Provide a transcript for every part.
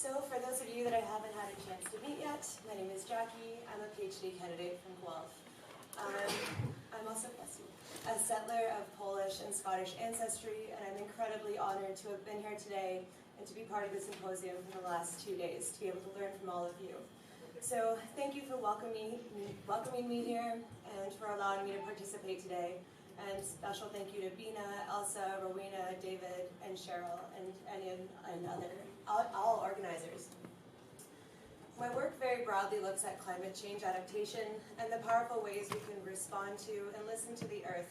So for those of you that I haven't had a chance to meet yet, my name is Jackie. I'm a PhD candidate from Guelph. I'm also a settler of Polish and Scottish ancestry, and I'm incredibly honored to have been here today and to be part of the symposium for the last 2 days, to be able to learn from all of you. So thank you for welcoming me here and for allowing me to participate today. And special thank you to Bina, Elsa, Rowena, David, and Cheryl, and all organizers. My work very broadly looks at climate change adaptation and the powerful ways we can respond to and listen to the earth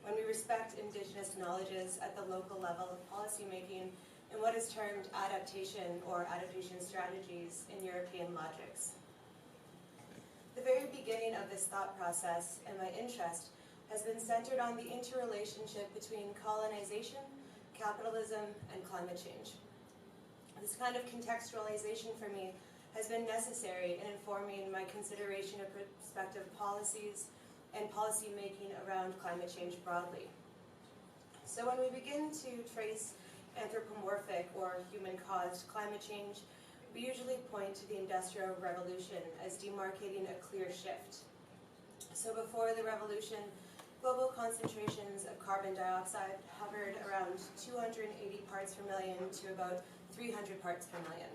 when we respect Indigenous knowledges at the local level of policymaking in what is termed adaptation or adaptation strategies in European logics. The very beginning of this thought process and my interest has been centered on the interrelationship between colonization, capitalism, and climate change. This kind of contextualization for me has been necessary in informing my consideration of prospective policies and policy making around climate change broadly. So when we begin to trace anthropomorphic or human-caused climate change, we usually point to the Industrial Revolution as demarcating a clear shift. So before the revolution, global concentrations of carbon dioxide hovered around 280 parts per million to about 300 parts per million.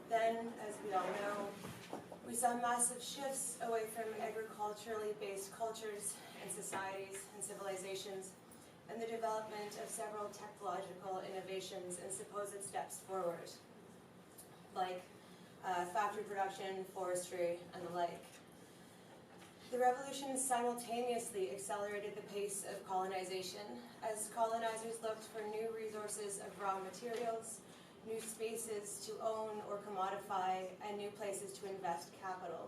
Then, as we all know, we saw massive shifts away from agriculturally based cultures and societies and civilizations, and the development of several technological innovations and supposed steps forward, like factory production, forestry, and the like. The revolution simultaneously accelerated the pace of colonization as colonizers looked for new resources of raw materials, new spaces to own or commodify, and new places to invest capital,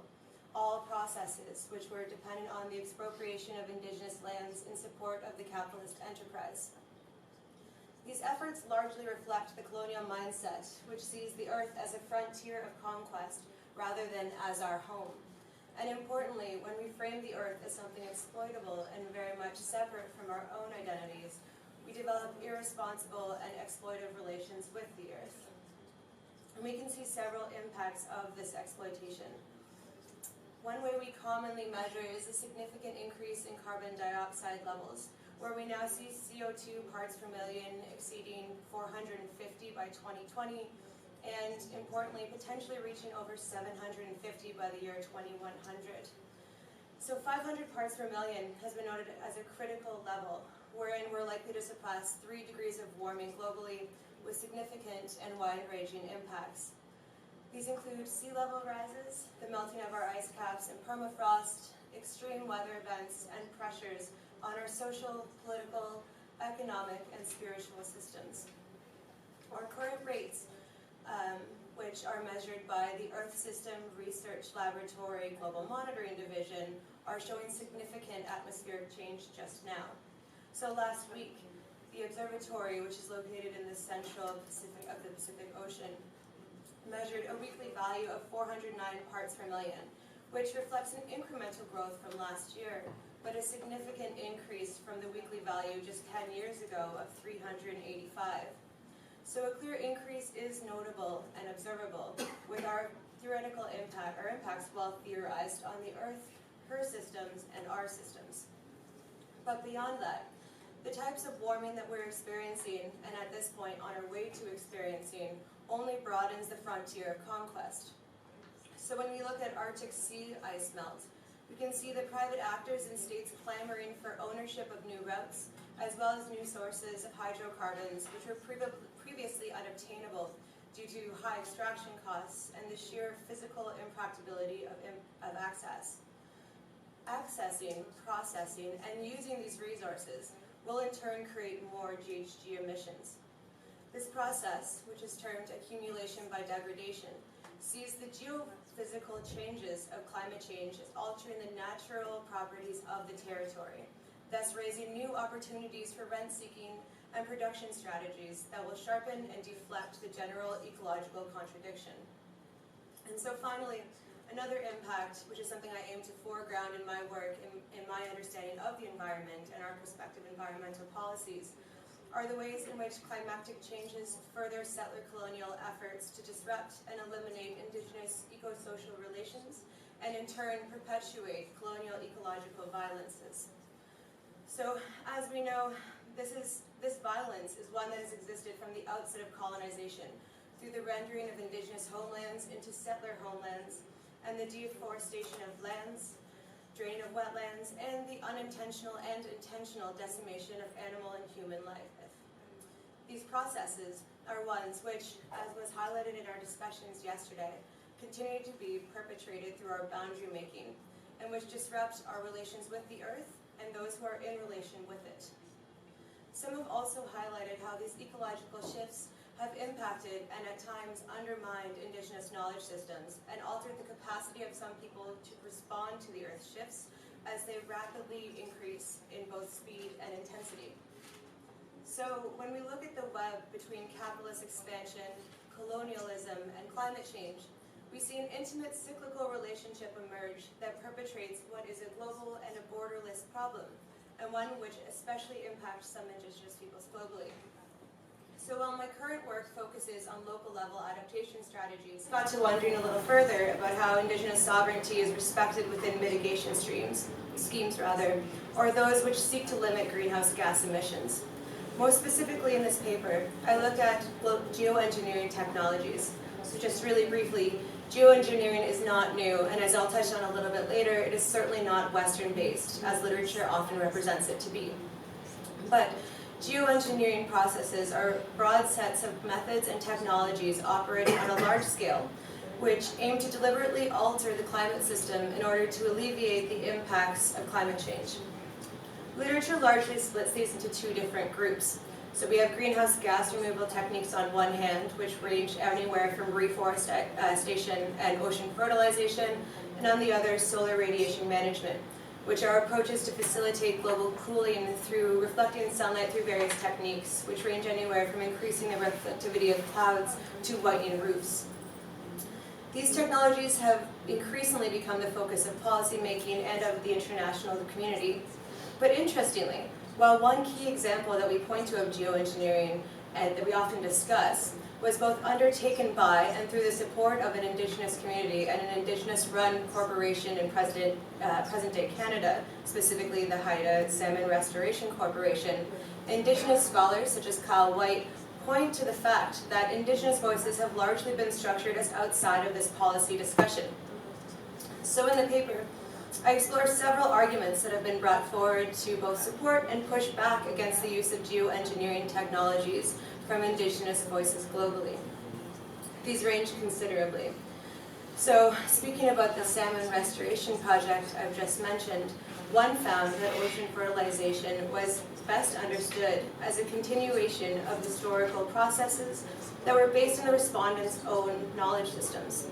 all processes which were dependent on the expropriation of indigenous lands in support of the capitalist enterprise. These efforts largely reflect the colonial mindset, which sees the earth as a frontier of conquest rather than as our home. And importantly, when we frame the earth as something exploitable and very much separate from our own identities, we develop irresponsible and exploitive relations with the earth. And we can see several impacts of this exploitation. One way we commonly measure is a significant increase in carbon dioxide levels, where we now see CO2 parts per million exceeding 450 by 2020, and importantly, potentially reaching over 750 by the year 2100. So 500 parts per million has been noted as a critical level, wherein we're likely to surpass 3 degrees of warming globally with significant and wide-ranging impacts. These include sea level rises, the melting of our ice caps and permafrost, extreme weather events, and pressures on our social, political, economic, and spiritual systems. Our current rates, which are measured by the Earth System Research Laboratory Global Monitoring Division, are showing significant atmospheric change just now. So last week, the observatory, which is located in the central Pacific of the Pacific Ocean, measured a weekly value of 409 parts per million, which reflects an incremental growth from last year, but a significant increase from the weekly value just 10 years ago of 385. So a clear increase is notable and observable, with our theoretical impact, our impacts well theorized on the Earth, her systems, and our systems. But beyond that, the types of warming that we're experiencing, and at this point on our way to experiencing, only broadens the frontier of conquest. So when we look at Arctic sea ice melt, we can see the private actors and states clamoring for ownership of new routes, as well as new sources of hydrocarbons, which were previously unobtainable due to high extraction costs and the sheer physical impracticability of access. Accessing, processing, and using these resources will in turn create more GHG emissions. This process, which is termed accumulation by degradation, sees the geophysical changes of climate change as altering the natural properties of the territory, thus raising new opportunities for rent-seeking and production strategies that will sharpen and deflect the general ecological contradiction. And so finally, another impact, which is something I aim to foreground in my work, in my understanding of the environment and our prospective environmental policies, are the ways in which climatic changes further settler colonial efforts to disrupt and eliminate indigenous eco-social relations, and in turn perpetuate colonial ecological violences. So, as we know, this violence is one that has existed from the outset of colonization, through the rendering of indigenous homelands into settler homelands, and the deforestation of lands, draining of wetlands, and the unintentional and intentional decimation of animal and human life. These processes are ones which, as was highlighted in our discussions yesterday, continue to be perpetrated through our boundary making, and which disrupt our relations with the earth and those who are in relation with it. Some have also highlighted how these ecological shifts have impacted and at times undermined indigenous knowledge systems and altered the capacity of some people to respond to the earth's shifts as they rapidly increase in both speed and intensity. So when we look at the web between capitalist expansion, colonialism, and climate change, we see an intimate cyclical relationship emerge that perpetrates what is a global and a borderless problem, and one which especially impacts some indigenous peoples globally. So while my current work focuses on local level adaptation strategies, I got to wondering a little further about how indigenous sovereignty is respected within mitigation schemes, or those which seek to limit greenhouse gas emissions. Most specifically in this paper, I looked at geoengineering technologies. So just really briefly, geoengineering is not new, and as I'll touch on a little bit later, it is certainly not Western-based, as literature often represents it to be. But geoengineering processes are broad sets of methods and technologies operating on a large scale, which aim to deliberately alter the climate system in order to alleviate the impacts of climate change. Literature largely splits these into two different groups. So we have greenhouse gas removal techniques on one hand, which range anywhere from reforestation and ocean fertilization, and on the other, solar radiation management, which are approaches to facilitate global cooling through reflecting sunlight through various techniques, which range anywhere from increasing the reflectivity of clouds to whitening roofs. These technologies have increasingly become the focus of policymaking and of the international community. But interestingly, while one key example that we point to of geoengineering and that we often discuss was both undertaken by and through the support of an indigenous community and an indigenous-run corporation in present-day Canada, specifically the Haida Salmon Restoration Corporation, indigenous scholars such as Kyle White point to the fact that indigenous voices have largely been structured as outside of this policy discussion. So in the paper, I explore several arguments that have been brought forward to both support and push back against the use of geoengineering technologies from indigenous voices globally. These range considerably. So, speaking about the salmon restoration project I've just mentioned, one found that ocean fertilization was best understood as a continuation of historical processes that were based on the respondents' own knowledge systems.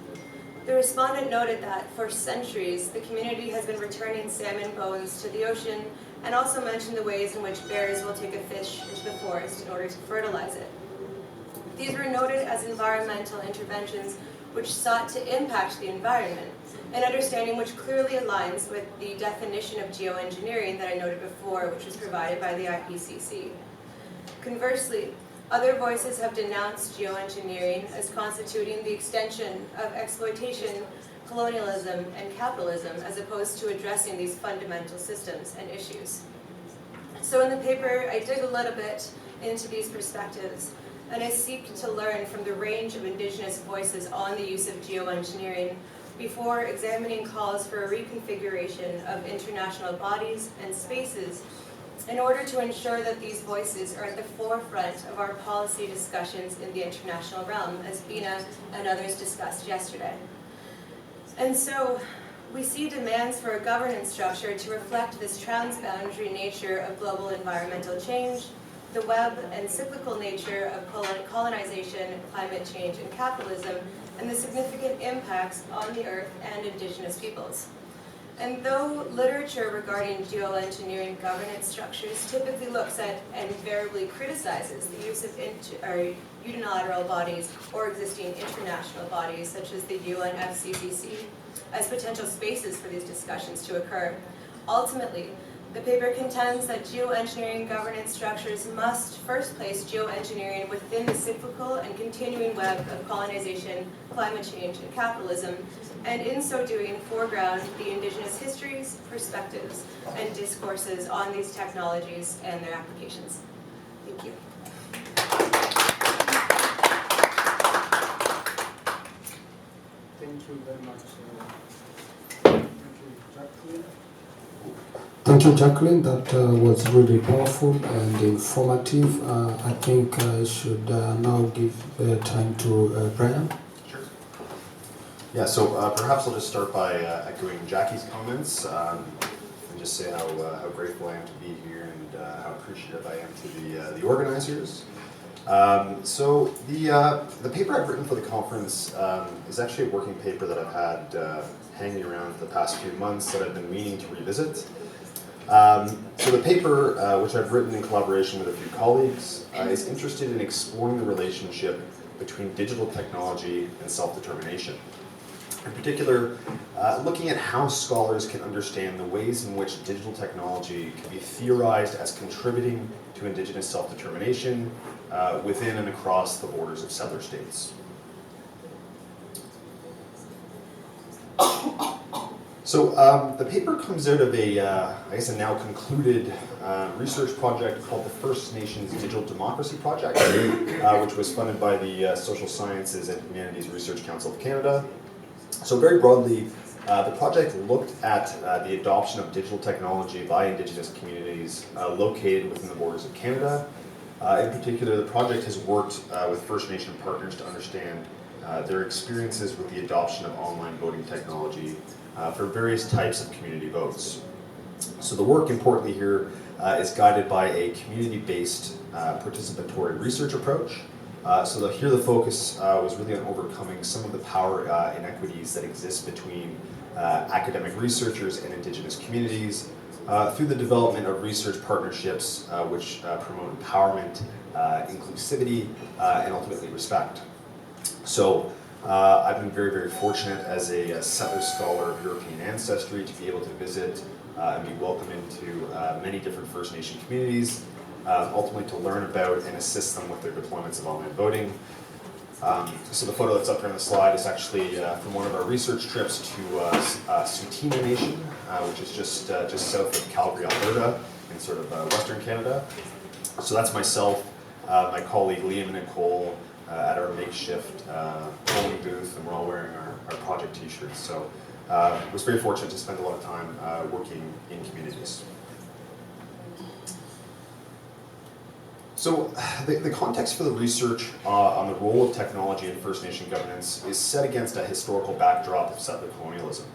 The respondent noted that for centuries, the community has been returning salmon bones to the ocean, and also mentioned the ways in which bears will take a fish into the forest in order to fertilize it. These were noted as environmental interventions which sought to impact the environment, an understanding which clearly aligns with the definition of geoengineering that I noted before, which was provided by the IPCC. Conversely, other voices have denounced geoengineering as constituting the extension of exploitation, colonialism, and capitalism, as opposed to addressing these fundamental systems and issues. So in the paper, I dig a little bit into these perspectives, and I seek to learn from the range of indigenous voices on the use of geoengineering before examining calls for a reconfiguration of international bodies and spaces in order to ensure that these voices are at the forefront of our policy discussions in the international realm, as Bina and others discussed yesterday. And so, we see demands for a governance structure to reflect this transboundary nature of global environmental change, the web and cyclical nature of colonization, climate change, and capitalism, and the significant impacts on the earth and indigenous peoples. And though literature regarding geoengineering governance structures typically looks at and invariably criticizes the use of unilateral bodies or existing international bodies such as the UNFCCC as potential spaces for these discussions to occur, ultimately, The paper contends that geoengineering governance structures must first place geoengineering within the cyclical and continuing web of colonization, climate change, and capitalism, and in so doing foreground the Indigenous histories, perspectives, and discourses on these technologies and their applications. Thank you. Thank you very much. Thank you, Jacqueline. Thank you, Jacqueline. That was really powerful and informative. I think I should now give time to Brian. Sure. Yeah, so perhaps I'll just start by echoing Jackie's comments and just say how grateful I am to be here and how appreciative I am to the organizers. So the paper I've written for the conference is actually a working paper that I've had hanging around for the past few months that I've been meaning to revisit. So the paper, which I've written in collaboration with a few colleagues, is interested in exploring the relationship between digital technology and self-determination. In particular, looking at how scholars can understand the ways in which digital technology can be theorized as contributing to Indigenous self-determination within and across the borders of settler states. So the paper comes out of a now concluded research project called the First Nations Digital Democracy Project, which was funded by the Social Sciences and Humanities Research Council of Canada. So very broadly, the project looked at the adoption of digital technology by Indigenous communities located within the borders of Canada. In particular, the project has worked with First Nation partners to understand their experiences with the adoption of online voting technology for various types of community votes. So the work, importantly here, is guided by a community-based participatory research approach. So here the focus was really on overcoming some of the power inequities that exist between academic researchers and Indigenous communities through the development of research partnerships which promote empowerment, inclusivity, and ultimately respect. So I've been very, very fortunate as a settler scholar of European ancestry to be able to visit and be welcomed into many different First Nation communities, ultimately to learn about and assist them with their deployments of online voting. So the photo that's up here on the slide is actually from one of our research trips to Tsuut'ina Nation, which is just south of Calgary, Alberta, in sort of Western Canada. So that's myself, my colleague Liam and Nicole, at our makeshift polling booth, and we're all wearing our project t-shirts. So I was very fortunate to spend a lot of time working in communities. So the context for the research on the role of technology in First Nation governance is set against a historical backdrop of settler colonialism.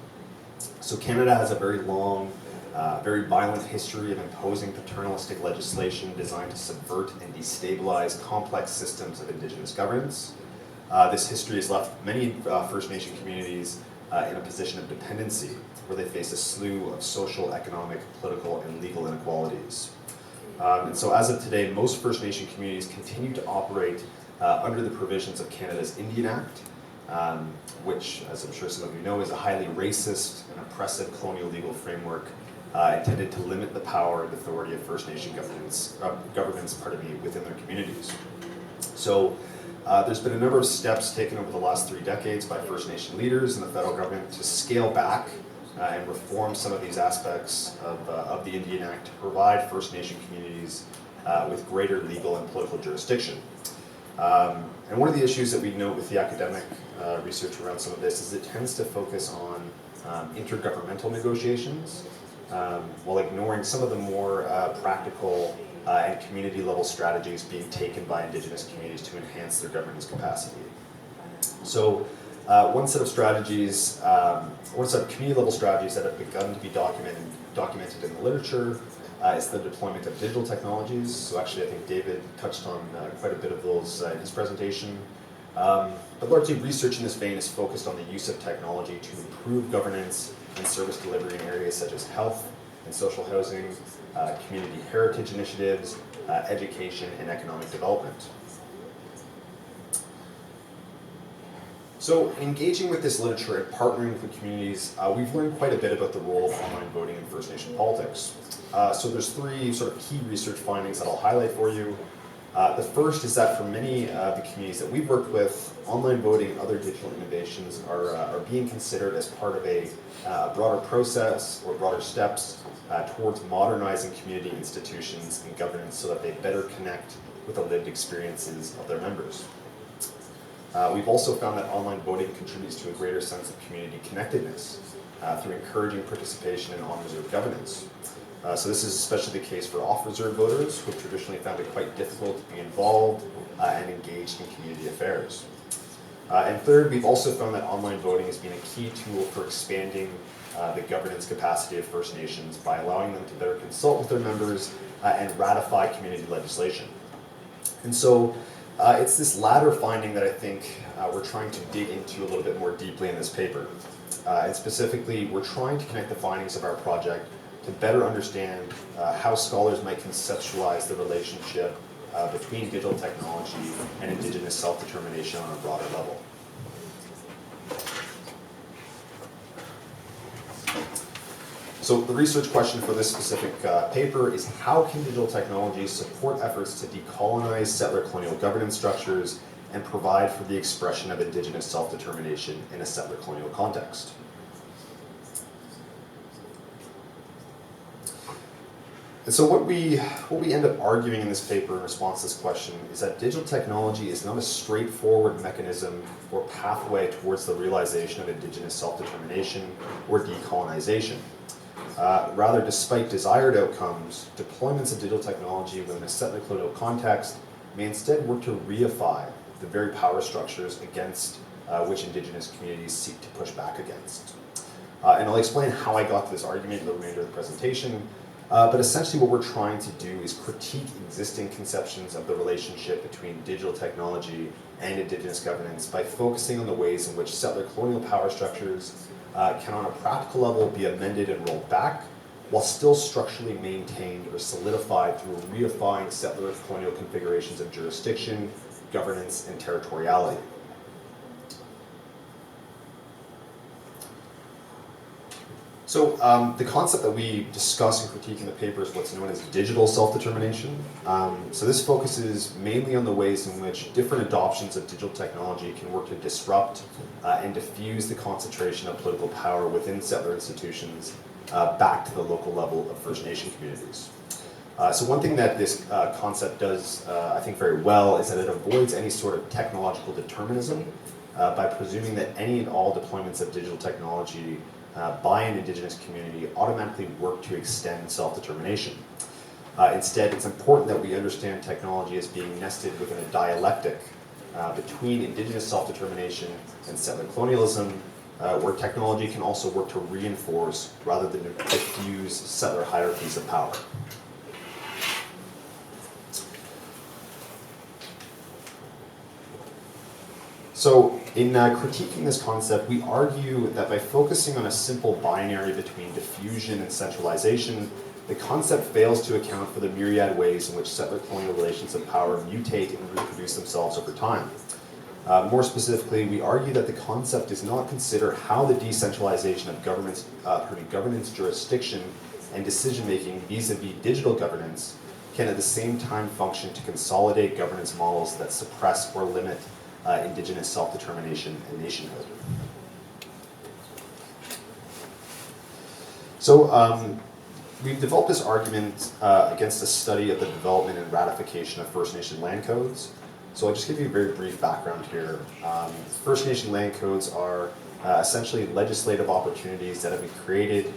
So Canada has a very long, very violent history of imposing paternalistic legislation designed to subvert and destabilize complex systems of Indigenous governance. This history has left many First Nation communities in a position of dependency, where they face a slew of social, economic, political, and legal inequalities. And so as of today, most First Nation communities continue to operate under the provisions of Canada's Indian Act, which, as I'm sure some of you know, is a highly racist and oppressive colonial legal framework intended to limit the power and authority of First Nation governments within their communities. So there's been a number of steps taken over the last 3 decades by First Nation leaders and the federal government to scale back and reform some of these aspects of the Indian Act to provide First Nation communities with greater legal and political jurisdiction. And one of the issues that we note with the academic research around some of this is it tends to focus on intergovernmental negotiations while ignoring some of the more practical and community level strategies being taken by Indigenous communities to enhance their governance capacity. So one set of strategies, one set of community level strategies that have begun to be documented in the literature is the deployment of digital technologies. So actually I think David touched on quite a bit of those in his presentation. But largely research in this vein is focused on the use of technology to improve governance and service delivery in areas such as health and social housing, community heritage initiatives, education, and economic development. So engaging with this literature and partnering with the communities, we've learned quite a bit about the role of online voting in First Nation politics. So there's three sort of key research findings that I'll highlight for you. The first is that for many of the communities that we've worked with, online voting and other digital innovations are being considered as part of a broader process or broader steps towards modernizing community institutions and governance so that they better connect with the lived experiences of their members. We've also found that online voting contributes to a greater sense of community connectedness through encouraging participation in on-reserve governance. So this is especially the case for off-reserve voters who have traditionally found it quite difficult to be involved and engaged in community affairs. And third, we've also found that online voting has been a key tool for expanding the governance capacity of First Nations by allowing them to better consult with their members and ratify community legislation. And so it's this latter finding that I think we're trying to dig into a little bit more deeply in this paper. And specifically, we're trying to connect the findings of our project to better understand how scholars might conceptualize the relationship between digital technology and Indigenous self-determination on a broader level. So the research question for this specific paper is how can digital technology support efforts to decolonize settler colonial governance structures and provide for the expression of Indigenous self-determination in a settler colonial context? And so what we end up arguing in this paper in response to this question is that digital technology is not a straightforward mechanism or pathway towards the realization of Indigenous self-determination or decolonization. Rather, despite desired outcomes, deployments of digital technology within a settler colonial context may instead work to reify the very power structures against which Indigenous communities seek to push back against. And I'll explain how I got to this argument in the remainder of the presentation. But essentially what we're trying to do is critique existing conceptions of the relationship between digital technology and Indigenous governance by focusing on the ways in which settler colonial power structures can on a practical level be amended and rolled back while still structurally maintained or solidified through reifying settler colonial configurations of jurisdiction, governance, and territoriality. So the concept that we discuss and critique in the paper is what's known as digital self-determination. So this focuses mainly on the ways in which different adoptions of digital technology can work to disrupt and diffuse the concentration of political power within settler institutions back to the local level of First Nation communities. So one thing that this concept does, I think, very well is that it avoids any sort of technological determinism by presuming that any and all deployments of digital technology by an Indigenous community automatically work to extend self-determination. Instead, it's important that we understand technology as being nested within a dialectic between Indigenous self-determination and settler colonialism, where technology can also work to reinforce rather than diffuse settler hierarchies of power. So in critiquing this concept, we argue that by focusing on a simple binary between diffusion and centralization, the concept fails to account for the myriad ways in which settler colonial relations of power mutate and reproduce themselves over time. More specifically, we argue that the concept does not consider how the decentralization of governance jurisdiction and decision-making vis-a-vis digital governance can at the same time function to consolidate governance models that suppress or limit Indigenous self-determination and nationhood. So we've developed this argument against a study of the development and ratification of First Nation land codes. So I'll just give you a very brief background here. First Nation land codes are essentially legislative opportunities that have been created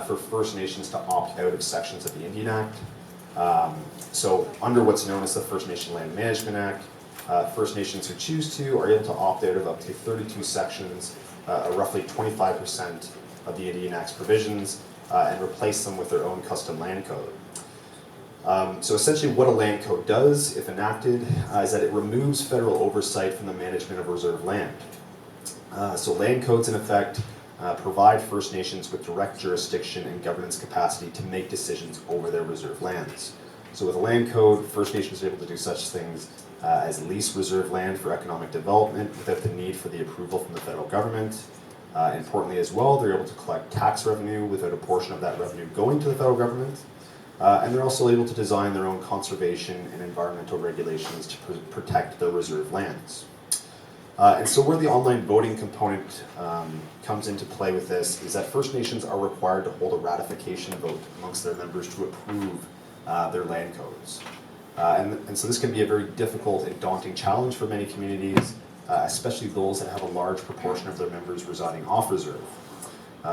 for First Nations to opt out of sections of the Indian Act. So under what's known as the First Nation Land Management Act, First Nations who choose to are able to opt out of up to 32 sections, roughly 25% of the Indian Act's provisions, and replace them with their own custom land code. So essentially what a land code does, if enacted, is that it removes federal oversight from the management of reserve land. So land codes, in effect, provide First Nations with direct jurisdiction and governance capacity to make decisions over their reserve lands. So with a land code, First Nations are able to do such things as lease reserve land for economic development without the need for the approval from the federal government. Importantly as well, they're able to collect tax revenue without a portion of that revenue going to the federal government. And they're also able to design their own conservation and environmental regulations to protect their reserve lands. And so where the online voting component comes into play with this is that First Nations are required to hold a ratification vote amongst their members to approve their land codes. And so this can be a very difficult and daunting challenge for many communities, especially those that have a large proportion of their members residing off reserve.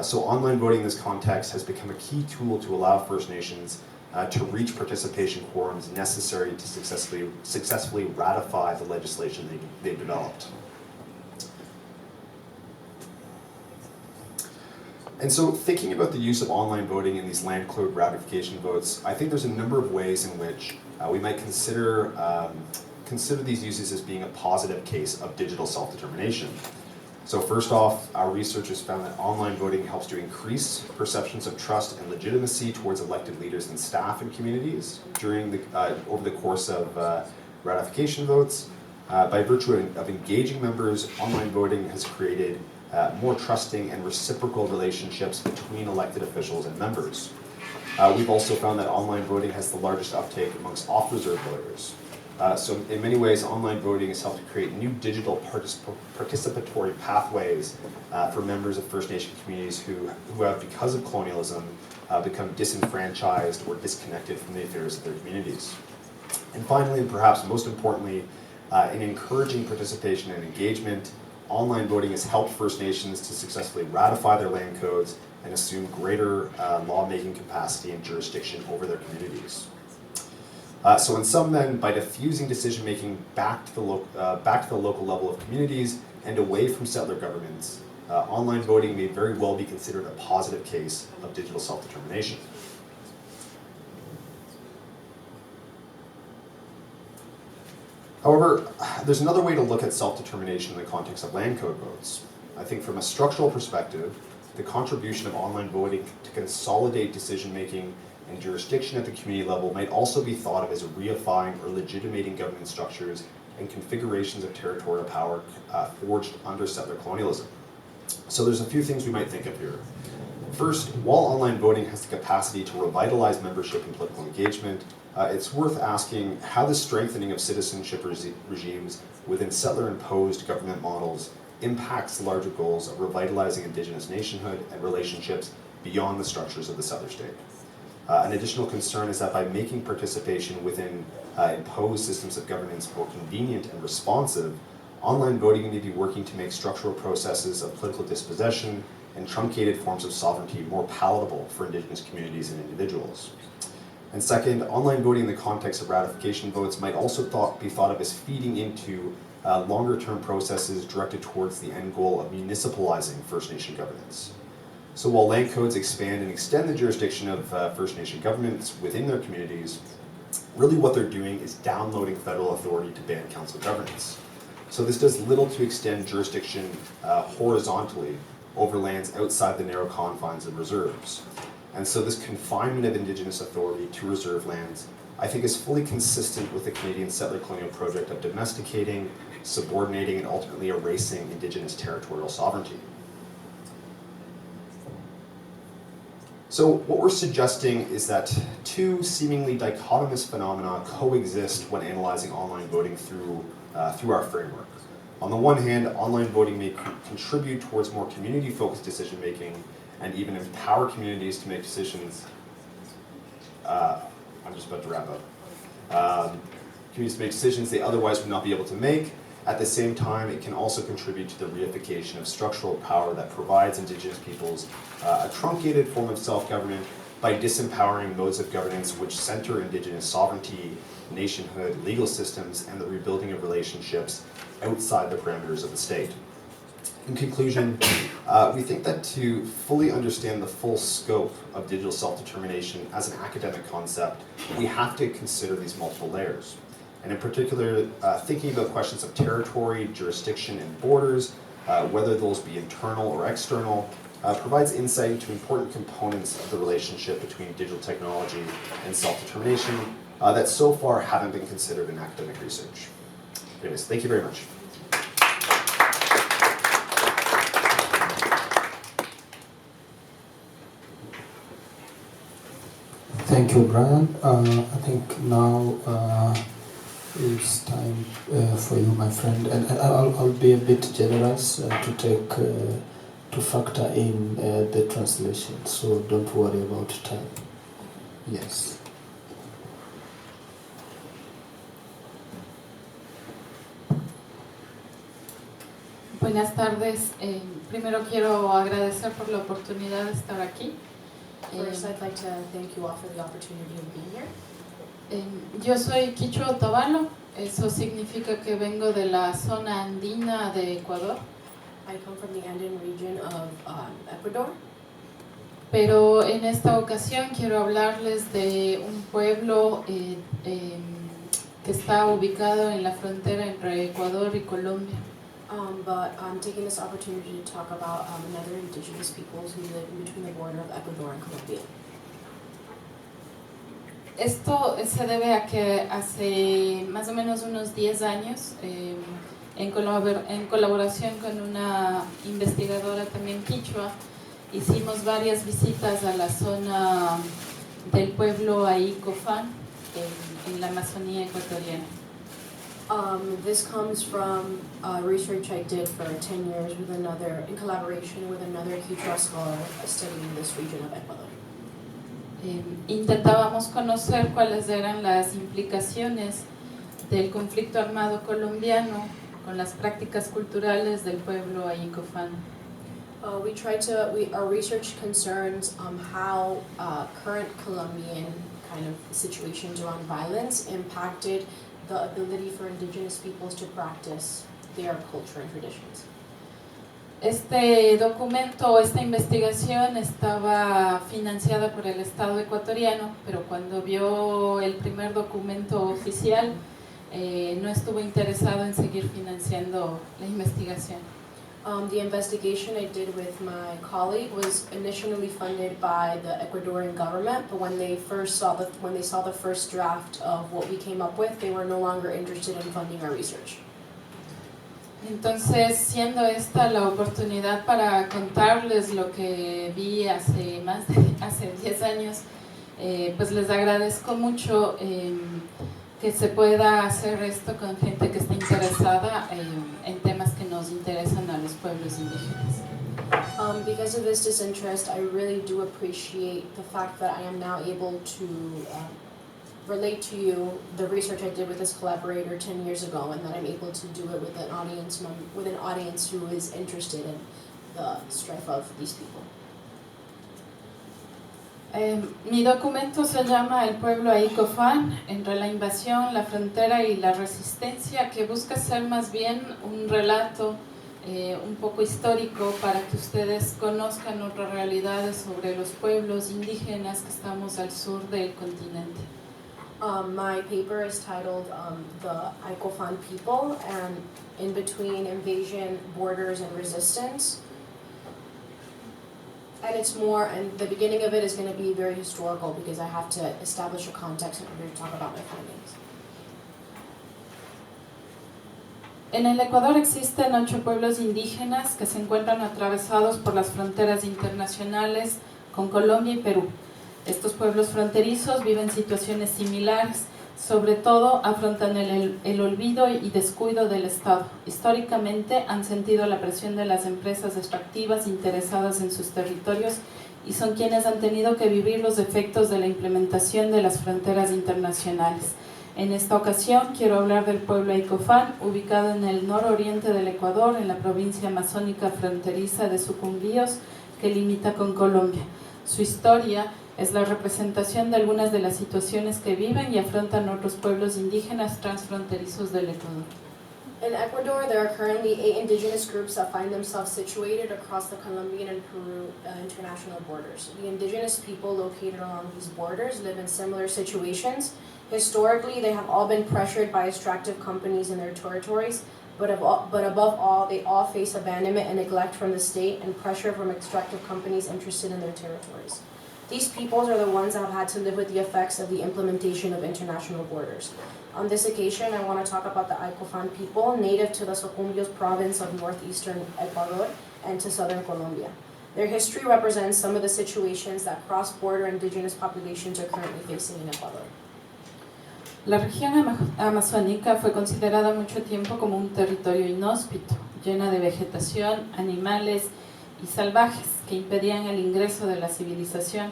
So online voting in this context has become a key tool to allow First Nations to reach participation quorums necessary to successfully ratify the legislation they've developed. And so thinking about the use of online voting in these land code ratification votes, I think there's a number of ways in which we might consider these uses as being a positive case of digital self-determination. So first off, our researchers found that online voting helps to increase perceptions of trust and legitimacy towards elected leaders and staff in communities over the course of ratification votes. By virtue of engaging members, online voting has created more trusting and reciprocal relationships between elected officials and members. We've also found that online voting has the largest uptake amongst off-reserve voters. So in many ways, online voting has helped to create new digital participatory pathways for members of First Nation communities who have, because of colonialism, become disenfranchised or disconnected from the affairs of their communities. And finally, and perhaps most importantly, in encouraging participation and engagement, online voting has helped First Nations to successfully ratify their land codes and assume greater lawmaking capacity and jurisdiction over their communities. So in sum then, by diffusing decision-making back to the local level of communities and away from settler governments, online voting may very well be considered a positive case of digital self-determination. However, there's another way to look at self-determination in the context of land code votes. I think from a structural perspective, the contribution of online voting to consolidate decision-making and jurisdiction at the community level might also be thought of as reifying or legitimating government structures and configurations of territorial power forged under settler colonialism. So there's a few things we might think of here. First, while online voting has the capacity to revitalize membership and political engagement, it's worth asking how the strengthening of citizenship regimes within settler-imposed government models impacts the larger goals of revitalizing Indigenous nationhood and relationships beyond the structures of the settler state. An additional concern is that by making participation within imposed systems of governance more convenient and responsive, online voting may be working to make structural processes of political dispossession and truncated forms of sovereignty more palatable for Indigenous communities and individuals. And second, online voting in the context of ratification votes might also be thought of as feeding into longer-term processes directed towards the end goal of municipalizing First Nation governance. So while land codes expand and extend the jurisdiction of First Nation governments within their communities, really what they're doing is downloading federal authority to ban council governance. So this does little to extend jurisdiction horizontally over lands outside the narrow confines of reserves. And so this confinement of Indigenous authority to reserve lands, I think, is fully consistent with the Canadian settler colonial project of domesticating, subordinating, and ultimately erasing Indigenous territorial sovereignty. So what we're suggesting is that two seemingly dichotomous phenomena coexist when analyzing online voting through our framework. On the one hand, online voting may contribute towards more community-focused decision-making and even empower communities to make decisions. I'm just about to wrap up. Communities make decisions they otherwise would not be able to make. At the same time, it can also contribute to the reification of structural power that provides Indigenous peoples a truncated form of self-government by disempowering modes of governance which center Indigenous sovereignty, nationhood, legal systems, and the rebuilding of relationships outside the parameters of the state. In conclusion, we think that to fully understand the full scope of digital self-determination as an academic concept, we have to consider these multiple layers. And in particular, thinking about questions of territory, jurisdiction, and borders, whether those be internal or external, provides insight into important components of the relationship between digital technology and self-determination that so far haven't been considered in academic research. Anyways, thank you very much. Thank you, Brian. I think now it's time for you, my friend, and I'll be a bit generous to factor in the translation, so don't worry about time. Yes. Buenas tardes. Primero quiero agradecer por la oportunidad de estar aquí. First, I'd like to thank you all for the opportunity of being here. Yo soy quichua otavalo, eso significa que vengo de la zona andina de Ecuador. I come from the Andean region of Ecuador. Pero en esta ocasión quiero hablarles de un pueblo que está ubicado en la frontera entre Ecuador y Colombia. But I'm taking this opportunity to talk about another indigenous peoples who live in between the border of Ecuador and Colombia. Esto se debe a que hace más o menos unos 10 años, en colaboración con una investigadora también quichua, hicimos varias visitas a la zona del pueblo Aicofán en la Amazonía ecuatoriana. This comes from research I did for 10 years in collaboration with another Quechua scholar studying this region of Ecuador. Intentábamos conocer cuáles eran las implicaciones del conflicto armado colombiano con las prácticas culturales del pueblo Aicofán. Our research concerns how current Colombian kind of situations around violence impacted the ability for indigenous peoples to practice their culture and traditions. Este documento, esta investigación estaba financiada por el Estado ecuatoriano, pero cuando vio el primer documento oficial, no estuvo interesado en seguir financiando la investigación. The investigation I did with my colleague was initially funded by the Ecuadorian government, but when they saw the first draft of what we came up with, they were no longer interested in funding our research. Entonces, siendo esta la oportunidad para contarles lo que vi hace 10 años, pues les agradezco mucho que se pueda hacer esto con gente que está interesada en temas que nos interesan a los pueblos indígenas. Because of this disinterest, I really do appreciate the fact that I am now able to relate to you the research I did with this collaborator 10 years ago, and that I'm able to do it with an audience who is interested in the strife of these people. Mi documento se llama El pueblo Aicofán, entre la invasión, la frontera y la resistencia, que busca ser más bien un relato un poco histórico para que ustedes conozcan otras realidades sobre los pueblos indígenas que estamos al sur del continente. My paper is titled The Aicofán People, and in between invasion, borders, and resistance. And the beginning of it is going to be very historical because I have to establish a context in order to talk about my findings. En el Ecuador existen 8 pueblos indígenas que se encuentran atravesados por las fronteras internacionales con Colombia y Perú. Estos pueblos fronterizos viven situaciones similares, sobre todo afrontan el olvido y descuido del Estado. Históricamente han sentido la presión de las empresas extractivas interesadas en sus territorios y son quienes han tenido que vivir los efectos de la implementación de las fronteras internacionales. En esta ocasión quiero hablar del pueblo Aicofán, ubicado en el nororiente del Ecuador, en la provincia amazónica fronteriza de Sucumbíos, que limita con Colombia. Su historia es la representación de algunas de las situaciones que viven y afrontan otros pueblos indígenas transfronterizos del Ecuador. In Ecuador, there are currently 8 indigenous groups that find themselves situated across the Colombian and Peru international borders. The indigenous people located along these borders live in similar situations. Historically, they have all been pressured by extractive companies in their territories, but above all, they all face abandonment and neglect from the state and pressure from extractive companies interested in their territories. These peoples are the ones that have had to live with the effects of the implementation of international borders. On this occasion, I want to talk about the Aicofan people, native to the Socumbios province of northeastern Ecuador and to southern Colombia. Their history represents some of the situations that cross-border indigenous populations are currently facing in Ecuador. La región amazónica fue considerada mucho tiempo como un territorio inhóspito, llena de vegetación, animales y salvajes que impedían el ingreso de la civilización.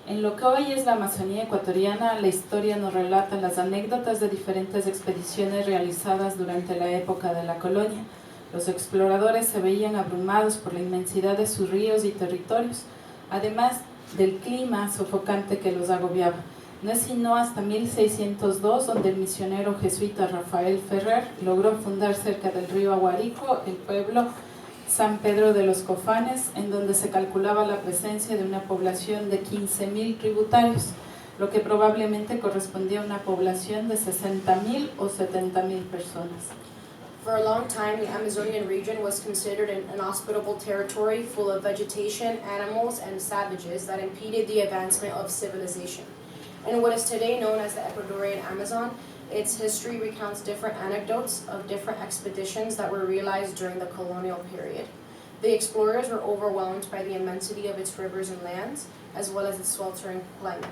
En lo que hoy es la Amazonía ecuatoriana, la historia nos relata las anécdotas de diferentes expediciones realizadas durante la época de la colonia. Los exploradores se veían abrumados por la inmensidad de sus ríos y territorios, además del clima sofocante que los agobiaba. No es sino hasta 1602 donde el misionero jesuita Rafael Ferrer logró fundar cerca del río Aguarico el pueblo San Pedro de los Cofanes, en donde se calculaba la presencia de una población de 15,000 tributarios, lo que probablemente correspondía a una población de 60,000 o 70,000 personas. For a long time, the Amazonian region was considered an inhospitable territory full of vegetation, animals, and savages that impeded the advancement of civilization. In what is today known as the Ecuadorian Amazon, its history recounts different anecdotes of different expeditions that were realized during the colonial period. The explorers were overwhelmed by the immensity of its rivers and lands, as well as its sweltering climate.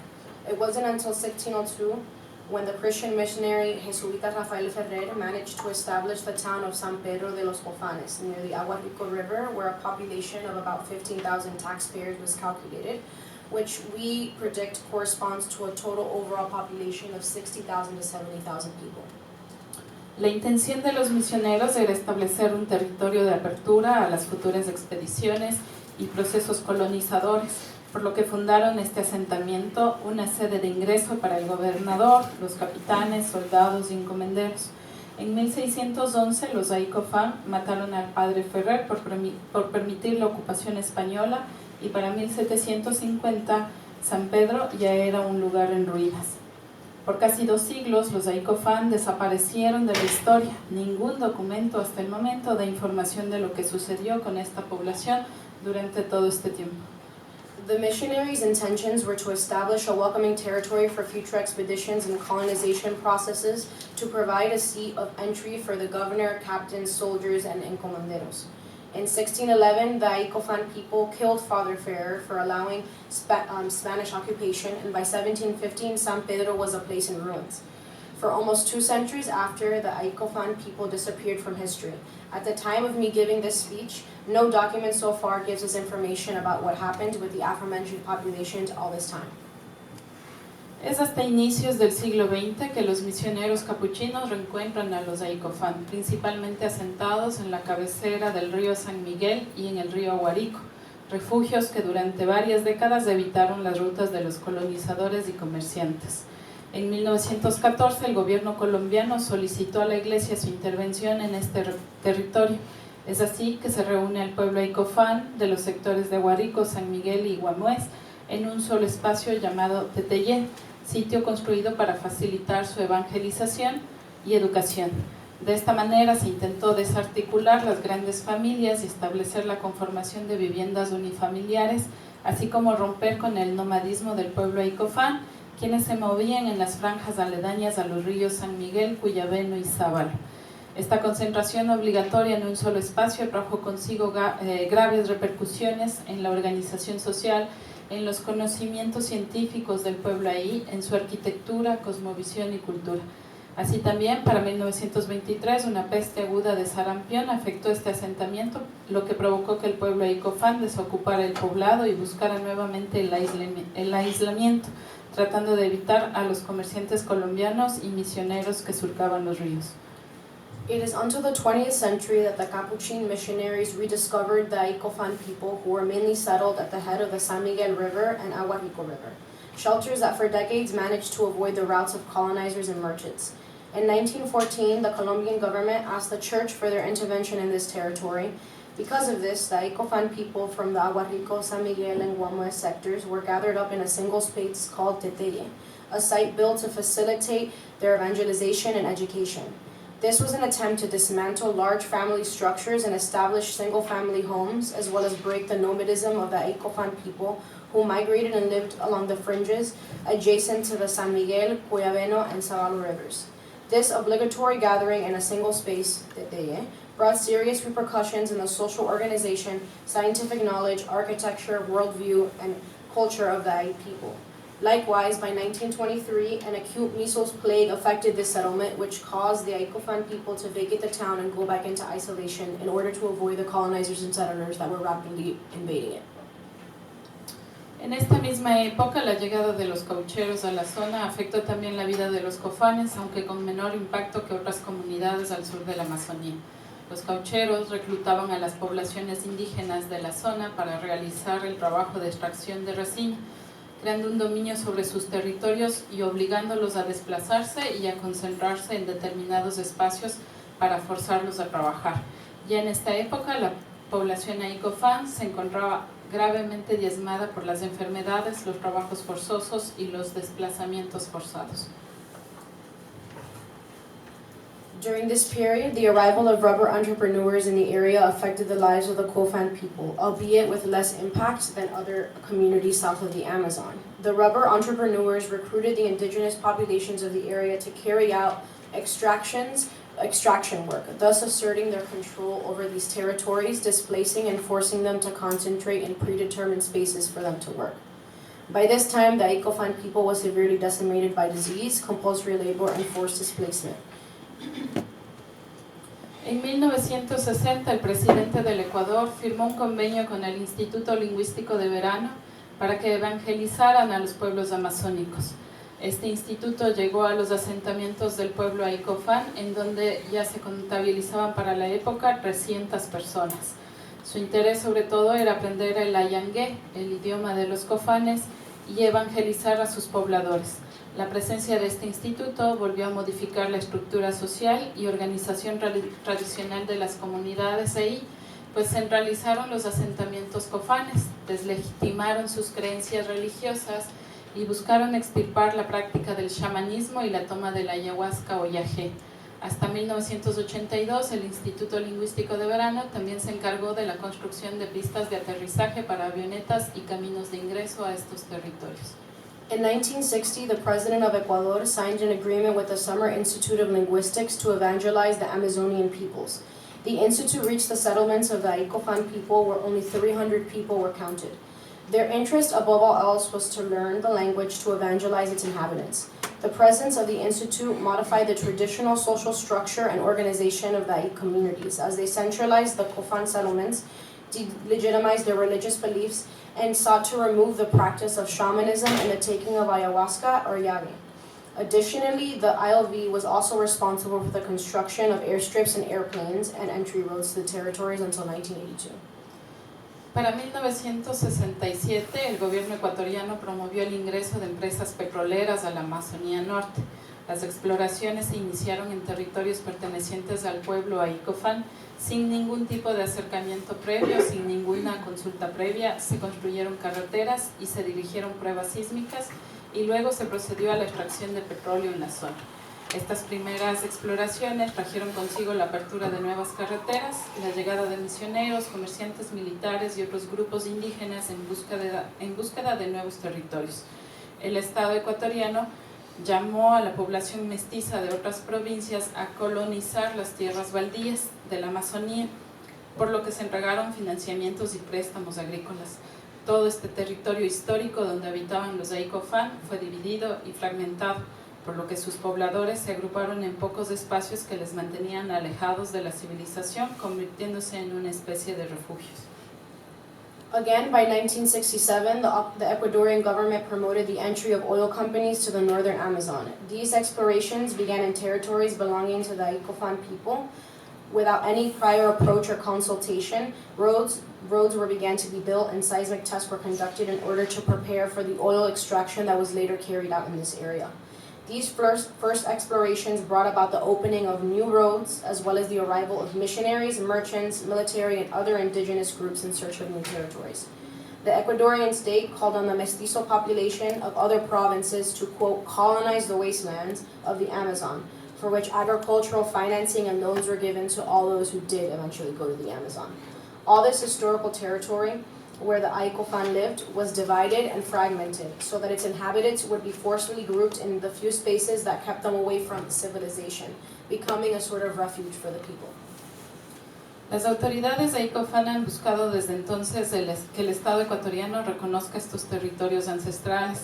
It wasn't until 1602 when the Christian missionary Jesuita Rafael Ferrer managed to establish the town of San Pedro de los Cofanes near the Aguarico River, where a population of about 15,000 taxpayers was calculated, which we predict corresponds to a total overall population of 60,000 to 70,000 people. La intención de los misioneros era establecer un territorio de apertura a las futuras expediciones y procesos colonizadores, por lo que fundaron este asentamiento, una sede de ingreso para el gobernador, los capitanes, soldados y encomenderos. En 1611 los Aicofan mataron al padre Ferrer por permitir la ocupación española, y para 1750 San Pedro ya era un lugar en ruinas. Por casi 2 siglos los Aicofan desaparecieron de la historia. Ningún documento hasta el momento da información de lo que sucedió con esta población durante todo este tiempo. The missionaries' intentions were to establish a welcoming territory for future expeditions and colonization processes to provide a seat of entry for the governor, captains, soldiers, and encomenderos. In 1611, the Aicofan people killed Father Ferrer for allowing Spanish occupation, and by 1715, San Pedro was a place in ruins. For almost 2 centuries after, the Aicofan people disappeared from history. At the time of me giving this speech, no document so far gives us information about what happened with the aforementioned populations all this time. Es hasta inicios del siglo XX que los misioneros capuchinos reencuentran a los Aicofan, principalmente asentados en la cabecera del río San Miguel y en el río Aguarico, refugios que durante varias décadas evitaron las rutas de los colonizadores y comerciantes. En 1914 el gobierno colombiano solicitó a la Iglesia su intervención en este territorio. Es así que se reúne al pueblo Aicofan de los sectores de Aguarico, San Miguel y Guamués en un solo espacio llamado Teteyé, sitio construido para facilitar su evangelización y educación. De esta manera se intentó desarticular las grandes familias y establecer la conformación de viviendas unifamiliares, así como romper con el nomadismo del pueblo Aicofan, quienes se movían en las franjas aledañas a los ríos San Miguel, Cuyabeno y Sábalo. Esta concentración obligatoria en un solo espacio trajo consigo graves repercusiones en la organización social, en los conocimientos científicos del pueblo ahí, en su arquitectura, cosmovisión y cultura. Así también, para 1923, una peste aguda de sarampión afectó este asentamiento, lo que provocó que el pueblo Aicofan desocupara el poblado y buscara nuevamente el aislamiento, tratando de evitar a los comerciantes colombianos y misioneros que surcaban los ríos. It is until the 20th century that the Capuchin missionaries rediscovered the Aicofan people, who were mainly settled at the head of the San Miguel River and Aguarico River, shelters that for decades managed to avoid the routes of colonizers and merchants. In 1914, the Colombian government asked the church for their intervention in this territory. Because of this, the Aicofan people from the Aguarico, San Miguel, and Guamués sectors were gathered up in a single space called Teteye, a site built to facilitate their evangelization and education. This was an attempt to dismantle large family structures and establish single-family homes, as well as break the nomadism of the Aicofan people who migrated and lived along the fringes adjacent to the San Miguel, Cuyabeno, and Sabalo rivers. This obligatory gathering in a single space, brought serious repercussions in the social organization, scientific knowledge, architecture, worldview, and culture of the Ai people. Likewise, by 1923, an acute measles plague affected this settlement, which caused the Aicofan people to vacate the town and go back into isolation in order to avoid the colonizers and settlers that were rapidly invading it. En esta misma época, la llegada de los caucheros a la zona afectó también la vida de los cofanes, aunque con menor impacto que otras comunidades al sur de la Amazonía. Los caucheros reclutaban a las poblaciones indígenas de la zona para realizar el trabajo de extracción de resina, creando un dominio sobre sus territorios y obligándolos a desplazarse y a concentrarse en determinados espacios para forzarlos a trabajar. Ya en esta época, la población Aicofan se encontraba gravemente diezmada por las enfermedades, los trabajos forzosos y los desplazamientos forzados. During this period, the arrival of rubber entrepreneurs in the area affected the lives of the Kofan people, albeit with less impact than other communities south of the Amazon. The rubber entrepreneurs recruited the indigenous populations of the area to carry out extraction work, thus asserting their control over these territories, displacing and forcing them to concentrate in predetermined spaces for them to work. By this time, the Aicofan people was severely decimated by disease, compulsory labor, and forced displacement. En 1960, el presidente del Ecuador firmó un convenio con el Instituto Lingüístico de Verano para que evangelizaran a los pueblos amazónicos. Este instituto llegó a los asentamientos del pueblo Aicofan, en donde ya se contabilizaban para la época 300 personas. Su interés sobre todo era aprender el ayangué, el idioma de los cofanes, y evangelizar a sus pobladores. La presencia de este instituto volvió a modificar la estructura social y organización tradicional de las comunidades ahí, pues centralizaron los asentamientos cofanes, deslegitimaron sus creencias religiosas y buscaron extirpar la práctica del chamanismo y la toma de la ayahuasca o yagé. Hasta 1982, el Instituto Lingüístico de Verano también se encargó de la construcción de pistas de aterrizaje para avionetas y caminos de ingreso a estos territorios. In 1960, the president of Ecuador signed an agreement with the Summer Institute of Linguistics to evangelize the Amazonian peoples. The institute reached the settlements of the Aicofan people, where only 300 people were counted. Their interest, above all else, was to learn the language to evangelize its inhabitants. The presence of the institute modified the traditional social structure and organization of the Ai communities, as they centralized the Kofan settlements, delegitimized their religious beliefs, and sought to remove the practice of shamanism and the taking of ayahuasca or yagé. Additionally, the ILV was also responsible for the construction of airstrips and airplanes and entry roads to the territories until 1982. Para 1967, el gobierno ecuatoriano promovió el ingreso de empresas petroleras a la Amazonía Norte. Las exploraciones se iniciaron en territorios pertenecientes al pueblo Aicofan, sin ningún tipo de acercamiento previo, sin ninguna consulta previa. Se construyeron carreteras y se dirigieron pruebas sísmicas, y luego se procedió a la extracción de petróleo en la zona. Estas primeras exploraciones trajeron consigo la apertura de nuevas carreteras, la llegada de misioneros, comerciantes militares y otros grupos indígenas en búsqueda de nuevos territorios. El Estado ecuatoriano llamó a la población mestiza de otras provincias a colonizar las tierras baldías de la Amazonía, por lo que se entregaron financiamientos y préstamos agrícolas. Todo este territorio histórico donde habitaban los Aicofan fue dividido y fragmentado, por lo que sus pobladores se agruparon en pocos espacios que les mantenían alejados de la civilización, convirtiéndose en una especie de refugios. Again, by 1967, the Ecuadorian government promoted the entry of oil companies to the northern Amazon. These explorations began in territories belonging to the Aicofan people. Without any prior approach or consultation, roads began to be built and seismic tests were conducted in order to prepare for the oil extraction that was later carried out in this area. These first explorations brought about the opening of new roads, as well as the arrival of missionaries, merchants, military, and other indigenous groups in search of new territories. The Ecuadorian state called on the mestizo population of other provinces to, quote, colonize the wastelands of the Amazon, for which agricultural financing and loans were given to all those who did eventually go to the Amazon. All this historical territory where the Aicofan lived was divided and fragmented so that its inhabitants would be forcibly grouped in the few spaces that kept them away from civilization, becoming a sort of refuge for the people. Las autoridades de Aicofan han buscado desde entonces que el Estado ecuatoriano reconozca estos territorios ancestrales,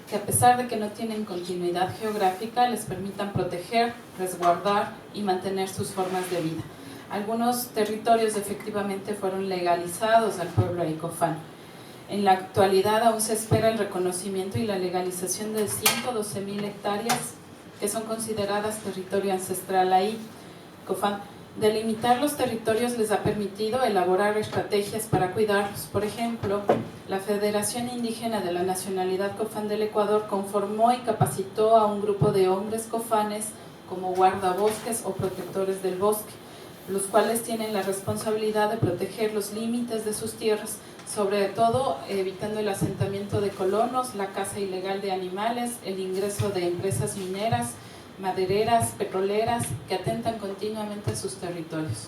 que a pesar de que no tienen continuidad geográfica, les permitan proteger, resguardar y mantener sus formas de vida. Algunos territorios efectivamente fueron legalizados al pueblo Aicofan. En la actualidad aún se espera el reconocimiento y la legalización de 112,000 hectáreas que son consideradas territorio ancestral ahí. Aicofan. Delimitar los territorios les ha permitido elaborar estrategias para cuidarlos. Por ejemplo, la Federación Indígena de la Nacionalidad Cofán del Ecuador conformó y capacitó a un grupo de hombres cofanes como guardabosques o protectores del bosque, los cuales tienen la responsabilidad de proteger los límites de sus tierras, sobre todo evitando el asentamiento de colonos, la caza ilegal de animales, el ingreso de empresas mineras, madereras, petroleras, que atentan continuamente a sus territorios.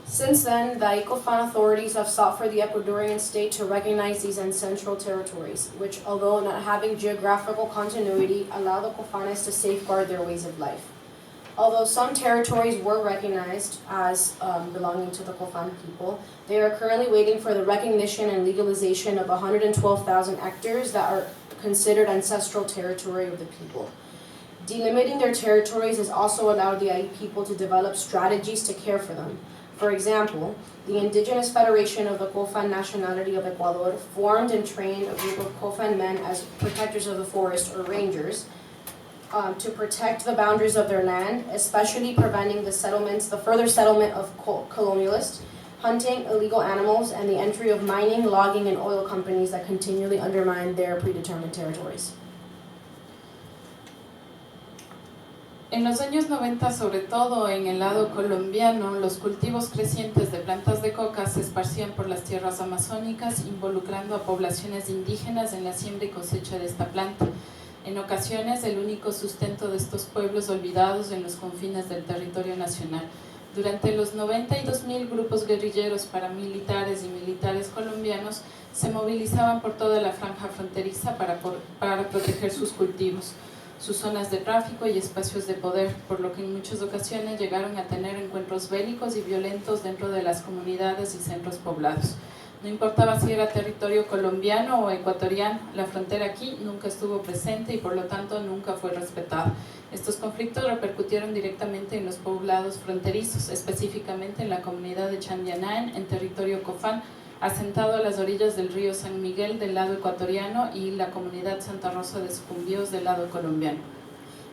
Since then, the Aicofan authorities have sought for the Ecuadorian state to recognize these ancestral territories, which, although not having geographical continuity, allow the Cofanes to safeguard their ways of life. Although some territories were recognized as belonging to the Cofan people, they are currently waiting for the recognition and legalization of 112,000 hectares that are considered ancestral territory of the people. Delimiting their territories has also allowed the Ai people to develop strategies to care for them. For example, the Indigenous Federation of the Cofan Nationality of Ecuador formed and trained a group of Cofan men as protectors of the forest, or rangers, to protect the boundaries of their land, especially preventing the further settlement of colonialists, hunting illegal animals, and the entry of mining, logging, and oil companies that continually undermine their predetermined territories. En los años 90, sobre todo en el lado colombiano, los cultivos crecientes de plantas de coca se esparcían por las tierras amazónicas, involucrando a poblaciones indígenas en la siembra y cosecha de esta planta. En ocasiones, el único sustento de estos pueblos olvidados en los confines del territorio nacional. Durante los 92,000 grupos guerrilleros paramilitares y militares colombianos se movilizaban por toda la franja fronteriza para proteger sus cultivos, sus zonas de tráfico y espacios de poder, por lo que en muchas ocasiones llegaron a tener encuentros bélicos y violentos dentro de las comunidades y centros poblados. No importaba si era territorio colombiano o ecuatoriano, la frontera aquí nunca estuvo presente y por lo tanto nunca fue respetada. Estos conflictos repercutieron directamente en los poblados fronterizos, específicamente en la comunidad de Chandianaen, en territorio Cofán, asentado a las orillas del río San Miguel del lado ecuatoriano y la comunidad Santa Rosa de Sucumbíos del lado colombiano.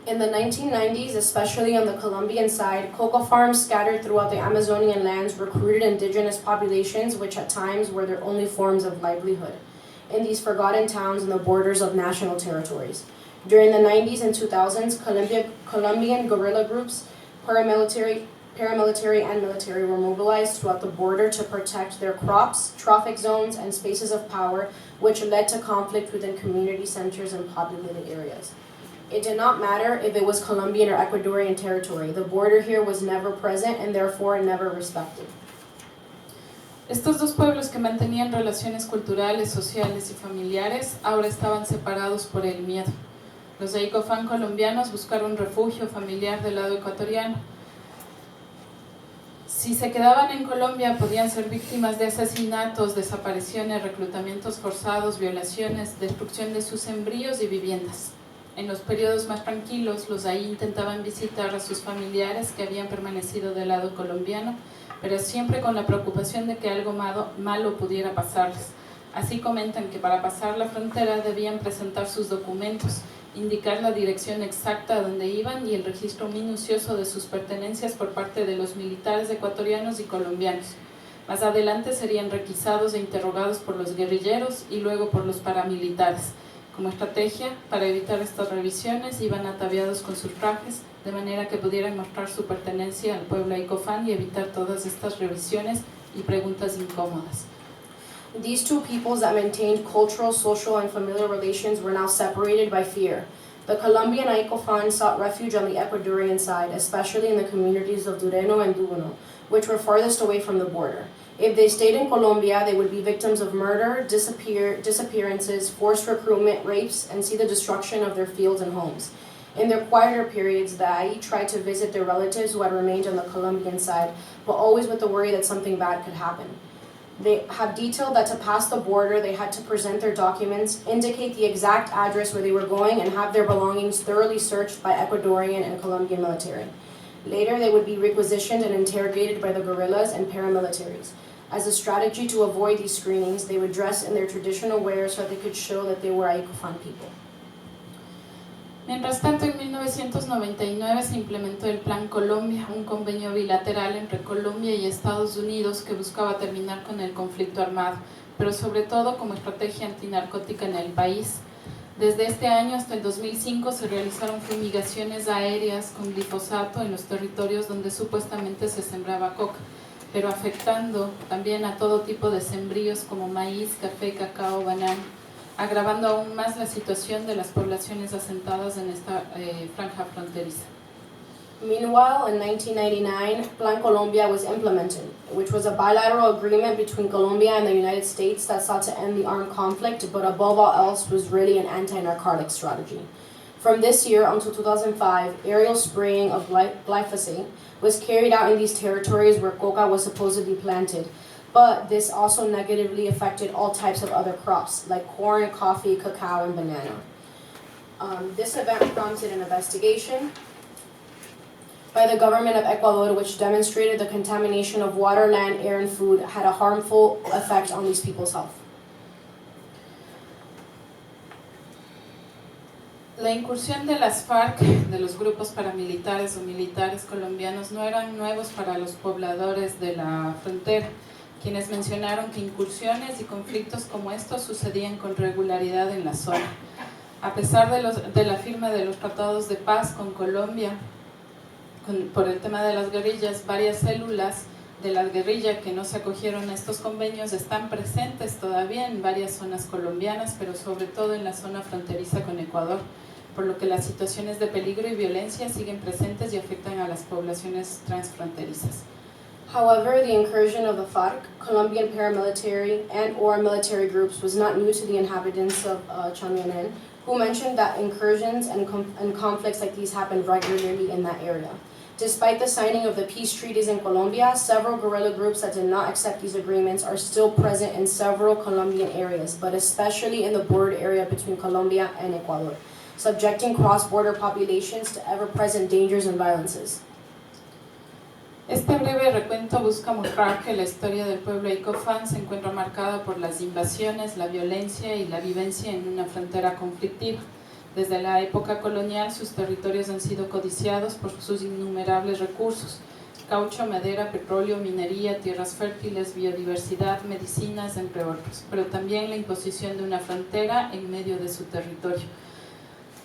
In the 1990s, especially on the Colombian side, cocoa farms scattered throughout the Amazonian lands recruited indigenous populations, which at times were their only forms of livelihood, in these forgotten towns on the borders of national territories. During the 90s and 2000s, Colombian guerrilla groups, paramilitary and military were mobilized throughout the border to protect their crops, trophic zones, and spaces of power, which led to conflict within community centers and populated areas. It did not matter if it was Colombian or Ecuadorian territory. The border here was never present and therefore never respected. Estos dos pueblos que mantenían relaciones culturales, sociales y familiares ahora estaban separados por el miedo. Los Aicofan colombianos buscaron refugio familiar del lado ecuatoriano. Si se quedaban en Colombia podían ser víctimas de asesinatos, desapariciones, reclutamientos forzados, violaciones, destrucción de sus sembríos y viviendas. En los periodos más tranquilos, los ahí intentaban visitar a sus familiares que habían permanecido del lado colombiano, pero siempre con la preocupación de que algo malo pudiera pasarles. Así comentan que para pasar la frontera debían presentar sus documentos, indicar la dirección exacta a donde iban y el registro minucioso de sus pertenencias por parte de los militares ecuatorianos y colombianos. Más adelante serían requisados e interrogados por los guerrilleros y luego por los paramilitares. Como estrategia, para evitar estas revisiones, iban ataviados con sus trajes, de manera que pudieran mostrar su pertenencia al pueblo Aicofan y evitar todas estas revisiones y preguntas incómodas. These two peoples that maintained cultural, social, and familial relations were now separated by fear. The Colombian Aicofan sought refuge on the Ecuadorian side, especially in the communities of Dureno and Duguno, which were farthest away from the border. If they stayed in Colombia, they would be victims of murder, disappearances, forced recruitment, rapes, and see the destruction of their fields and homes. In their quieter periods, the Ai tried to visit their relatives who had remained on the Colombian side, but always with the worry that something bad could happen. They have detailed that to pass the border, they had to present their documents, indicate the exact address where they were going, and have their belongings thoroughly searched by Ecuadorian and Colombian military. Later, they would be requisitioned and interrogated by the guerrillas and paramilitaries. As a strategy to avoid these screenings, they would dress in their traditional wear so that they could show that they were Aicofan people. Mientras tanto, en 1999 se implementó el Plan Colombia, un convenio bilateral entre Colombia y Estados Unidos que buscaba terminar con el conflicto armado, pero sobre todo como estrategia antinarcótica en el país. Desde este año hasta el 2005 se realizaron fumigaciones aéreas con glifosato en los territorios donde supuestamente se sembraba coca, pero afectando también a todo tipo de sembríos como maíz, café, cacao, banano, agravando aún más la situación de las poblaciones asentadas en esta franja fronteriza. Meanwhile, in 1999, Plan Colombia was implemented, which was a bilateral agreement between Colombia and the United States that sought to end the armed conflict, but above all else was really an anti-narcotic strategy. From this year until 2005, aerial spraying of glyphosate was carried out in these territories where coca was supposedly planted, but this also negatively affected all types of other crops, like corn, coffee, cacao, and banana. This event prompted an investigation by the government of Ecuador, which demonstrated the contamination of water, land, air, and food had a harmful effect on these people's health. La incursión de las FARC, de los grupos paramilitares o militares colombianos, no eran nuevos para los pobladores de la frontera, quienes mencionaron que incursiones y conflictos como estos sucedían con regularidad en la zona. A pesar de la firma de los tratados de paz con Colombia, por el tema de las guerrillas, varias células de la guerrilla que no se acogieron a estos convenios están presentes todavía en varias zonas colombianas, pero sobre todo en la zona fronteriza con Ecuador, por lo que las situaciones de peligro y violencia siguen presentes y afectan a las poblaciones transfronterizas. However, the incursion of the FARC, Colombian paramilitary and/or military groups, was not new to the inhabitants of Chamianen, who mentioned that incursions and conflicts like these happened regularly in that area. Despite the signing of the peace treaties in Colombia, several guerrilla groups that did not accept these agreements are still present in several Colombian areas, but especially in the border area between Colombia and Ecuador, subjecting cross-border populations to ever-present dangers and violences. Este breve recuento busca mostrar que la historia del pueblo Aicofan se encuentra marcada por las invasiones, la violencia y la vivencia en una frontera conflictiva. Desde la época colonial, sus territorios han sido codiciados por sus innumerables recursos: caucho, madera, petróleo, minería, tierras fértiles, biodiversidad, medicinas, entre otros, pero también la imposición de una frontera en medio de su territorio,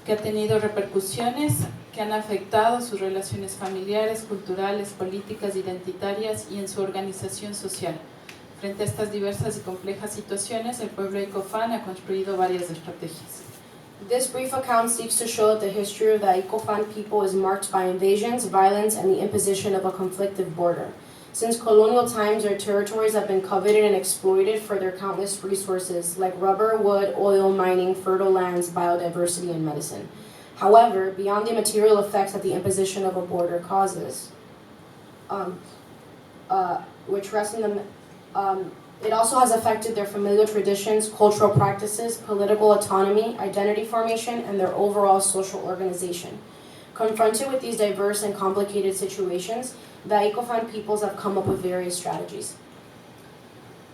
que ha tenido repercusiones que han afectado sus relaciones familiares, culturales, políticas, identitarias y en su organización social. Frente a estas diversas y complejas situaciones, el pueblo Aicofan ha construido varias estrategias. This brief account seeks to show that the history of the Aicofan people is marked by invasions, violence, and the imposition of a conflictive border. Since colonial times, their territories have been coveted and exploited for their countless resources, like rubber, wood, oil, mining, fertile lands, biodiversity, and medicine. However, beyond the material effects that the imposition of a border causes, which rest in it also has affected their familial traditions, cultural practices, political autonomy, identity formation, and their overall social organization. Confronted with these diverse and complicated situations, the Aicofan peoples have come up with various strategies.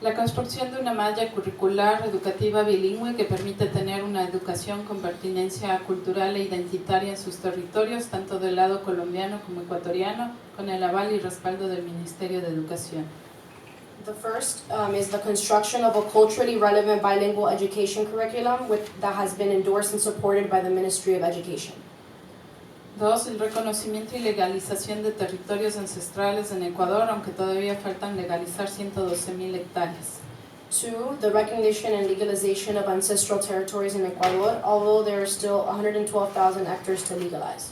La construcción de una malla curricular educativa bilingüe que permite tener una educación con pertinencia cultural e identitaria en sus territorios, tanto del lado colombiano como ecuatoriano, con el aval y respaldo del Ministerio de Educación. The first is the construction of a culturally relevant bilingual education curriculum that has been endorsed and supported by the Ministry of Education. 2. El reconocimiento y legalización de territorios ancestrales en Ecuador, aunque todavía faltan legalizar 112,000 hectáreas. 2, the recognition and legalization of ancestral territories in Ecuador, although there are still 112,000 hectares to legalize.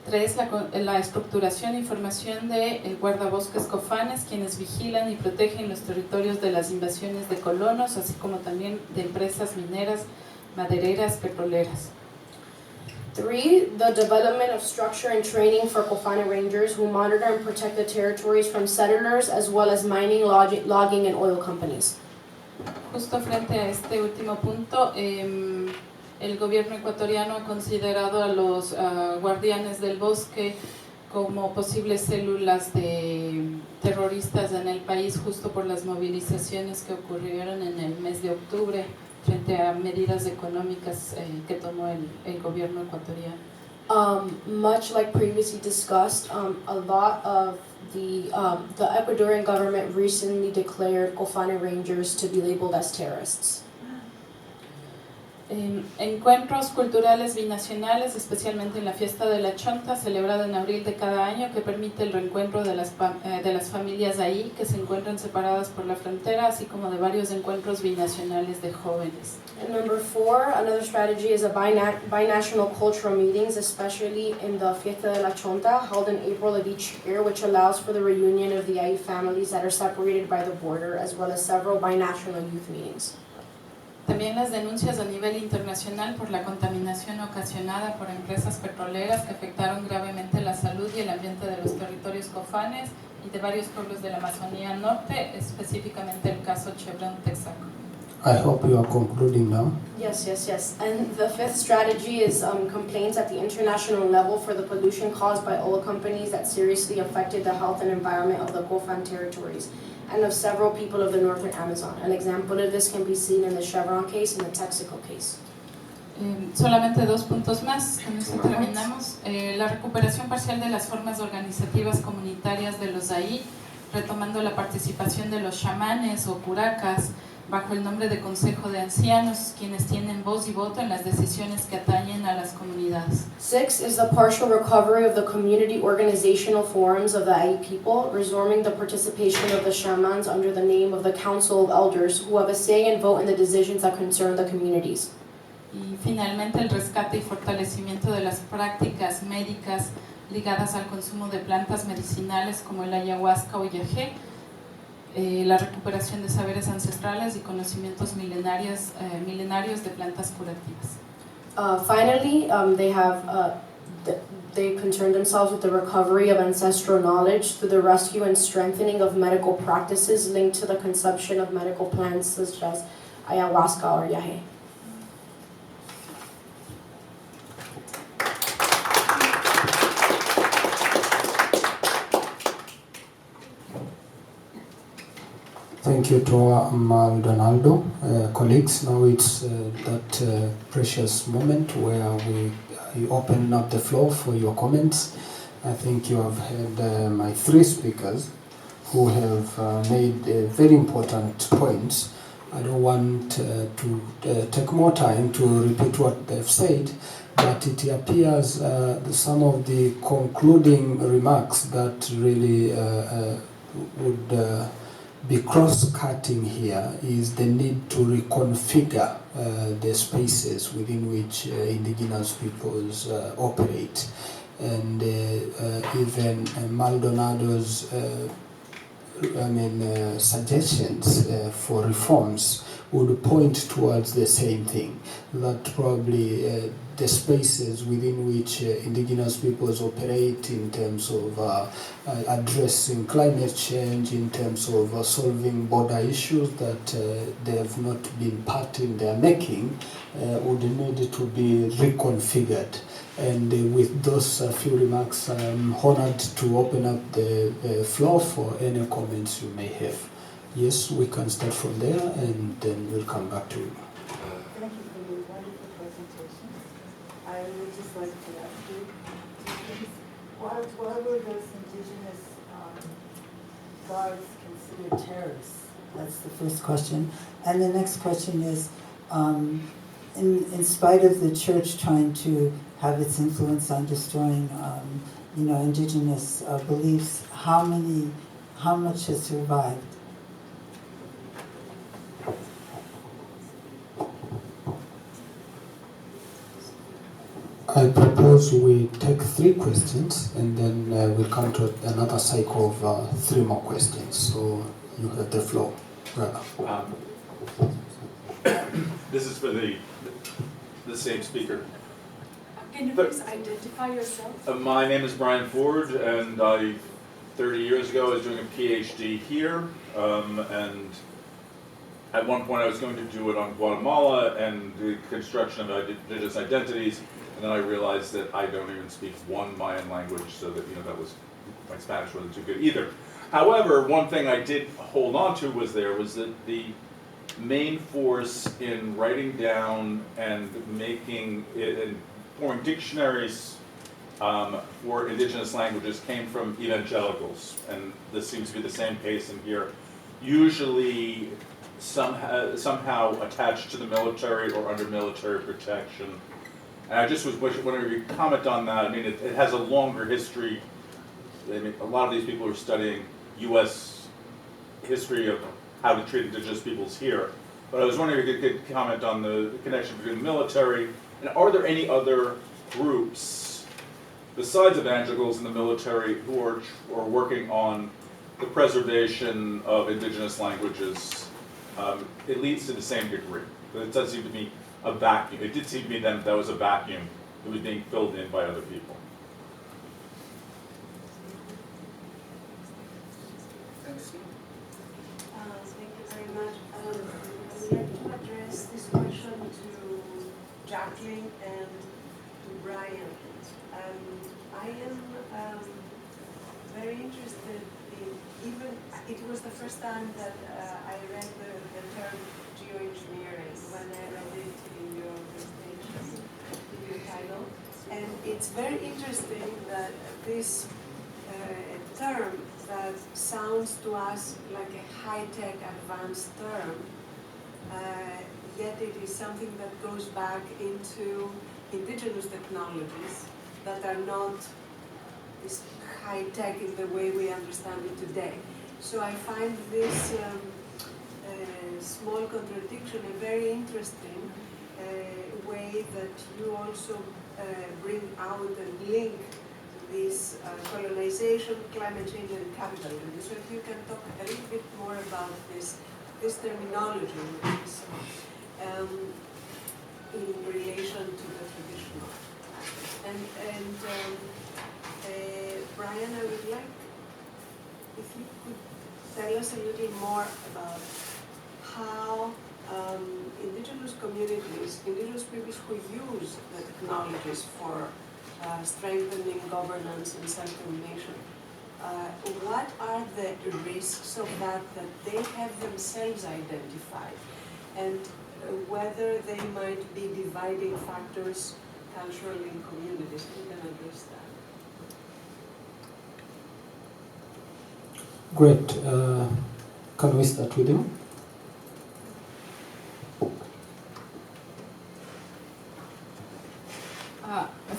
3, la estructuración y formación de guardabosques cofanes, quienes vigilan y protegen los territorios de las invasiones de colonos, así como también de empresas mineras, madereras, petroleras. 3, the development of structure and training for Cofane Rangers who monitor and protect the territories from settlers as well as mining, logging, and oil companies. Justo frente a este último punto, el gobierno ecuatoriano ha considerado a los guardianes del bosque como posibles células de terroristas en el país, justo por las movilizaciones que ocurrieron en el mes de octubre frente a medidas económicas que tomó el gobierno ecuatoriano. Much like previously discussed, a lot of the Ecuadorian government recently declared Cofane Rangers to be labeled as terrorists. Encuentros culturales binacionales, especialmente en la fiesta de la Chonta, celebrada en abril de cada año, que permite el reencuentro de las familias ahí que se encuentran separadas por la frontera, así como de varios encuentros binacionales de jóvenes. And number 4, another strategy is a binational cultural meetings, especially in the Fiesta de la Chonta, held in April of each year, which allows for the reunion of the Ai families that are separated by the border, as well as several binational youth meetings. También las denuncias a nivel internacional por la contaminación ocasionada por empresas petroleras que afectaron gravemente la salud y el ambiente de los territorios cofanes y de varios pueblos de la Amazonía Norte, específicamente el caso Chevron Texaco. I hope you are concluding now. Yes. And the 5th strategy is complaints at the international level for the pollution caused by oil companies that seriously affected the health and environment of the Cofan territories and of several people of the northern Amazon. An example of this can be seen in the Chevron case and the Texaco case. Solamente 2 puntos más, con eso terminamos. La recuperación parcial de las formas organizativas comunitarias de los Ai, retomando la participación de los chamanes o curacas, bajo el nombre de Consejo de Ancianos, quienes tienen voz y voto en las decisiones que atañen a las comunidades. 6 is the partial recovery of the community organizational forums of the Ai people, resuming the participation of the shamans under the name of the Council of Elders, who have a say and vote in the decisions that concern the communities. Y finalmente el rescate y fortalecimiento de las prácticas médicas ligadas al consumo de plantas medicinales como el ayahuasca o yagé, la recuperación de saberes ancestrales y conocimientos milenarios de plantas curativas. Finally, they concern themselves with the recovery of ancestral knowledge through the rescue and strengthening of medical practices linked to the consumption of medical plants such as ayahuasca or yagé. Thank you to Maldonado. Colleagues, now it's that precious moment where we open up the floor for your comments. I think you have heard my 3 speakers who have made very important points. I don't want to take more time to repeat what they've said, but it appears some of the concluding remarks that really would be cross-cutting here is the need to reconfigure the spaces within which indigenous peoples operate. And even Maldonado's suggestions for reforms would point towards the same thing, that probably the spaces within which indigenous peoples operate in terms of addressing climate change, in terms of solving border issues that they have not been part in their making, would need to be reconfigured. And with those few remarks, I'm honored to open up the floor for any comments you may have. Yes, we can start from there and then we'll come back to you. Thank you for your wonderful presentation. I would just like to ask you, why were those indigenous guards considered terrorists? That's the first question. And the next question is, in spite of the church trying to have its influence on destroying, indigenous beliefs, how much has survived? I propose we take 3 questions and then we'll come to another cycle of 3 more questions. So you have the floor. This is for the same speaker. Can you please identify yourself? My name is Brian Ford, and 30 years ago I was doing a PhD here, and at one point I was going to do it on Guatemala and the construction of indigenous identities, and then I realized that I don't even speak one Mayan language, so that that was, my Spanish wasn't too good either. However, one thing I did hold on to was that the main force in writing down and making it and forming dictionaries for indigenous languages came from evangelicals, and this seems to be the same case in here. Usually somehow attached to the military or under military protection. And I just was wondering if you could comment on that. I mean, it has a longer history. I mean, a lot of these people are studying U.S. history of how to treat indigenous peoples here. But I was wondering if you could comment on the connection between the military, and are there any other groups besides evangelicals in the military who are working on the preservation of indigenous languages, at least to the same degree? But it does seem to me a vacuum. It did seem to me then that was a vacuum that was being filled in by other people. Thank you very much. I would like to address this question to Jacqueline and to Brian. I am very interested in, even, it was the first time that I read the term geoengineering when I read it in your presentation, in your title. And it's very interesting that this term that sounds to us like a high-tech advanced term, yet it is something that goes back into indigenous technologies that are not this high-tech in the way we understand it today. So I find this small contradiction a very interesting way that you also bring out and link this colonization, climate change, and capitalism. So if you can talk a little bit more about this terminology, which is in relation to the traditional. And Brian, I would like if you could tell us a little more about how indigenous communities, indigenous peoples who use the technologies for strengthening governance and self-determination, what are the risks of that they have themselves identified, and whether they might be dividing factors culturally in communities? You can address that. Great. Can we start with you?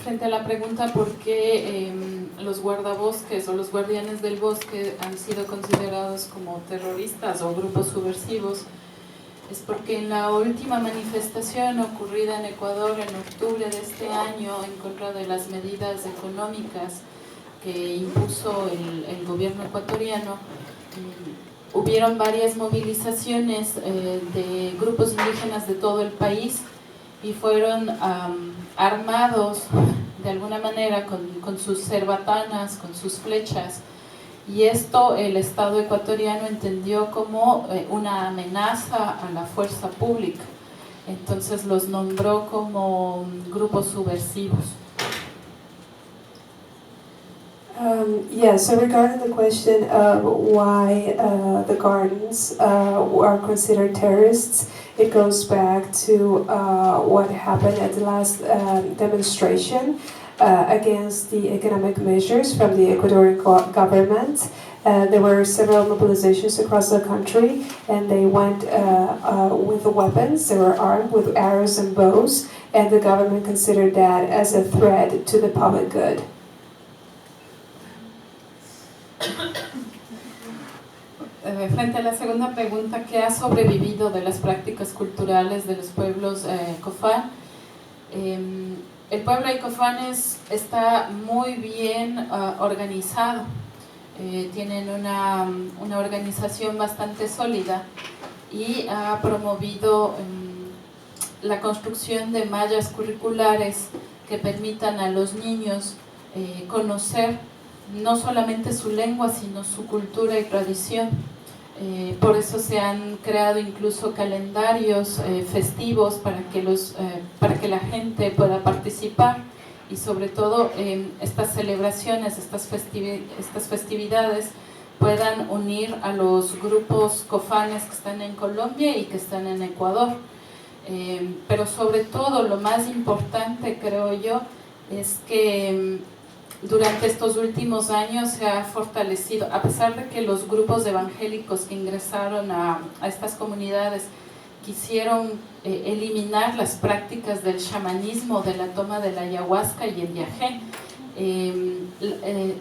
Frente a la pregunta por qué los guardabosques o los guardianes del bosque han sido considerados como terroristas o grupos subversivos, es porque en la última manifestación ocurrida en Ecuador en octubre de este año en contra de las medidas económicas que impuso el gobierno ecuatoriano, hubieron varias movilizaciones de grupos indígenas de todo el país y fueron armados de alguna manera con sus cerbatanas, con sus flechas, y esto el Estado ecuatoriano entendió como una amenaza a la fuerza pública. Entonces los nombró como grupos subversivos. So regarding the question of why the gardens are considered terrorists, it goes back to what happened at the last demonstration against the economic measures from the Ecuadorian government. There were several mobilizations across the country, and they went with weapons. They were armed with arrows and bows, and the government considered that as a threat to the public good. Frente frente a la segunda pregunta, ¿qué ha sobrevivido de las prácticas culturales de los pueblos cofán? El pueblo de cofanes está muy bien organizado, tienen una organización bastante sólida y ha promovido la construcción de mallas curriculares que permitan a los niños conocer no solamente su lengua, sino su cultura y tradición. Por eso se han creado incluso calendarios festivos para que la gente pueda participar, y sobre todo estas celebraciones, estas festividades puedan unir a los grupos cofanes que están en Colombia y que están en Ecuador. Pero sobre todo lo más importante, creo yo, es que durante estos últimos años se ha fortalecido, a pesar de que los grupos evangélicos que ingresaron a estas comunidades quisieron eliminar las prácticas del chamanismo, de la toma de la ayahuasca y el yagé.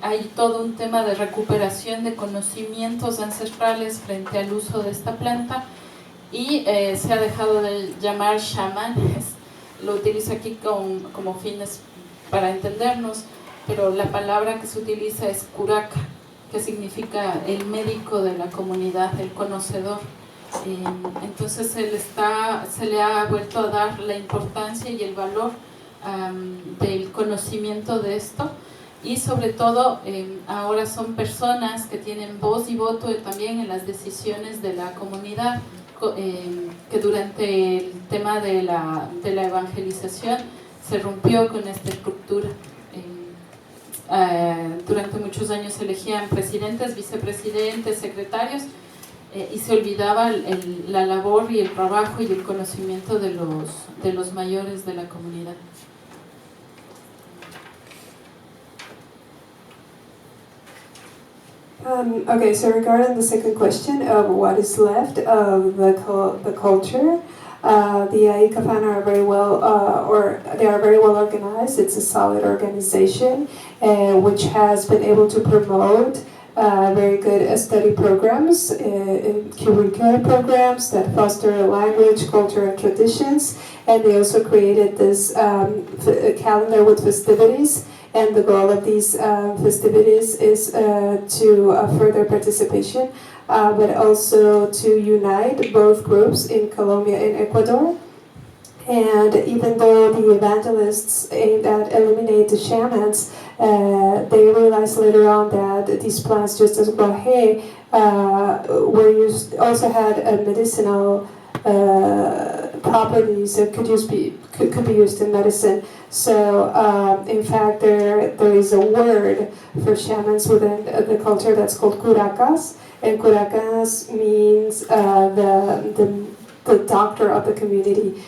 Hay todo un tema de recuperación de conocimientos ancestrales frente al uso de esta planta, y se ha dejado de llamar chamanes. Lo utilizo aquí como fines para entendernos, pero la palabra que se utiliza es curaca, que significa el médico de la comunidad, el conocedor. Entonces se le ha vuelto a dar la importancia y el valor del conocimiento de esto, y sobre todo ahora son personas que tienen voz y voto también en las decisiones de la comunidad, que durante el tema de la evangelización se rompió con esta estructura. Durante muchos años se elegían presidentes, vicepresidentes, secretarios, y se olvidaba la labor y el trabajo y el conocimiento de los mayores de la comunidad. Okay, so regarding the second question of what is left of the culture, the Aikafan are very well, they are very well organized. It's a solid organization which has been able to promote very good study programs, curricular programs that foster language, culture, and traditions. And they also created this calendar with festivities. And the goal of these festivities is to further participation, but also to unite both groups in Colombia and Ecuador. And even though the evangelists aimed at eliminate the shamans, they realized later on that these plants, just as guaje, also had medicinal properties that could be used in medicine. So, in fact, there is a word for shamans within the culture that's called curacas, and curacas means the doctor of the community.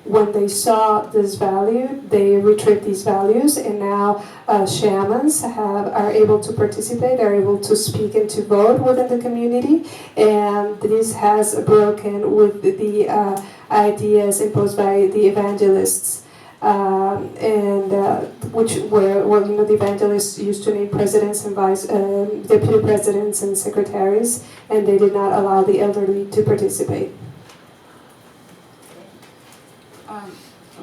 When they saw this value, they retrieved these values, and now shamans are able to participate, are able to speak and to vote within the community, and this has broken with the ideas imposed by the evangelists, which were, the evangelists used to name presidents and deputy presidents and secretaries, and they did not allow the elderly to participate.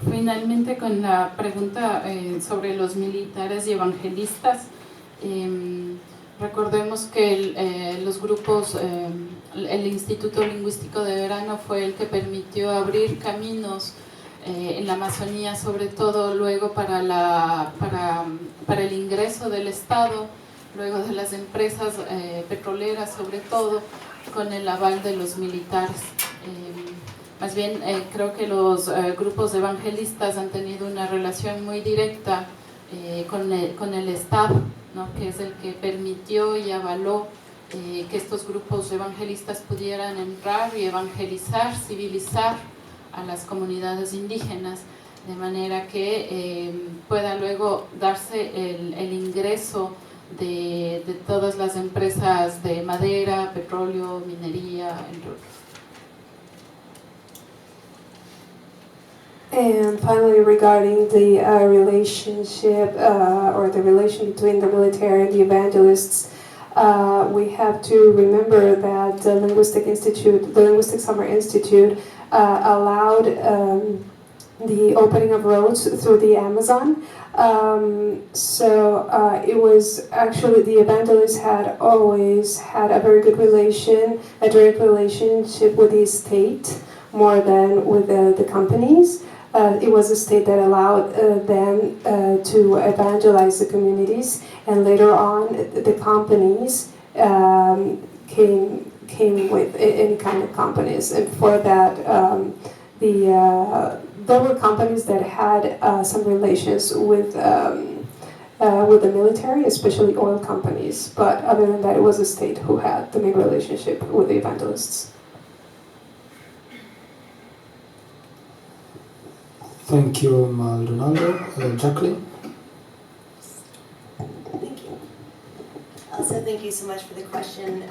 Finalmente, con la pregunta sobre los militares y evangelistas, recordemos que los grupos, el Instituto Lingüístico de Verano fue el que permitió abrir caminos en la Amazonía, sobre todo luego para el ingreso del Estado, luego de las empresas petroleras, sobre todo con el aval de los militares. Más bien, creo que los grupos evangelistas han tenido una relación muy directa con el Estado, ¿no?, que es el que permitió y avaló que estos grupos evangelistas pudieran entrar y evangelizar, civilizar a las comunidades indígenas, de manera que pueda luego darse el ingreso de todas las empresas de madera, petróleo, minería, entre otros. And finally, regarding the relationship or the relation between the military and the evangelists, We have to remember that the Linguistic Summer Institute, allowed the opening of roads through the Amazon. It was actually, the evangelists had always had a very good a direct relationship with the state more than with the companies. It was a state that allowed them to evangelize the communities, and later on the companies came with any kind of companies, and for that there were companies that had some relations with the military, especially oil companies. But other than that, it was the state who had the main relationship with the evangelists. Thank you, Maldonado. Jacqueline? Thank you. Also, thank you so much for the question.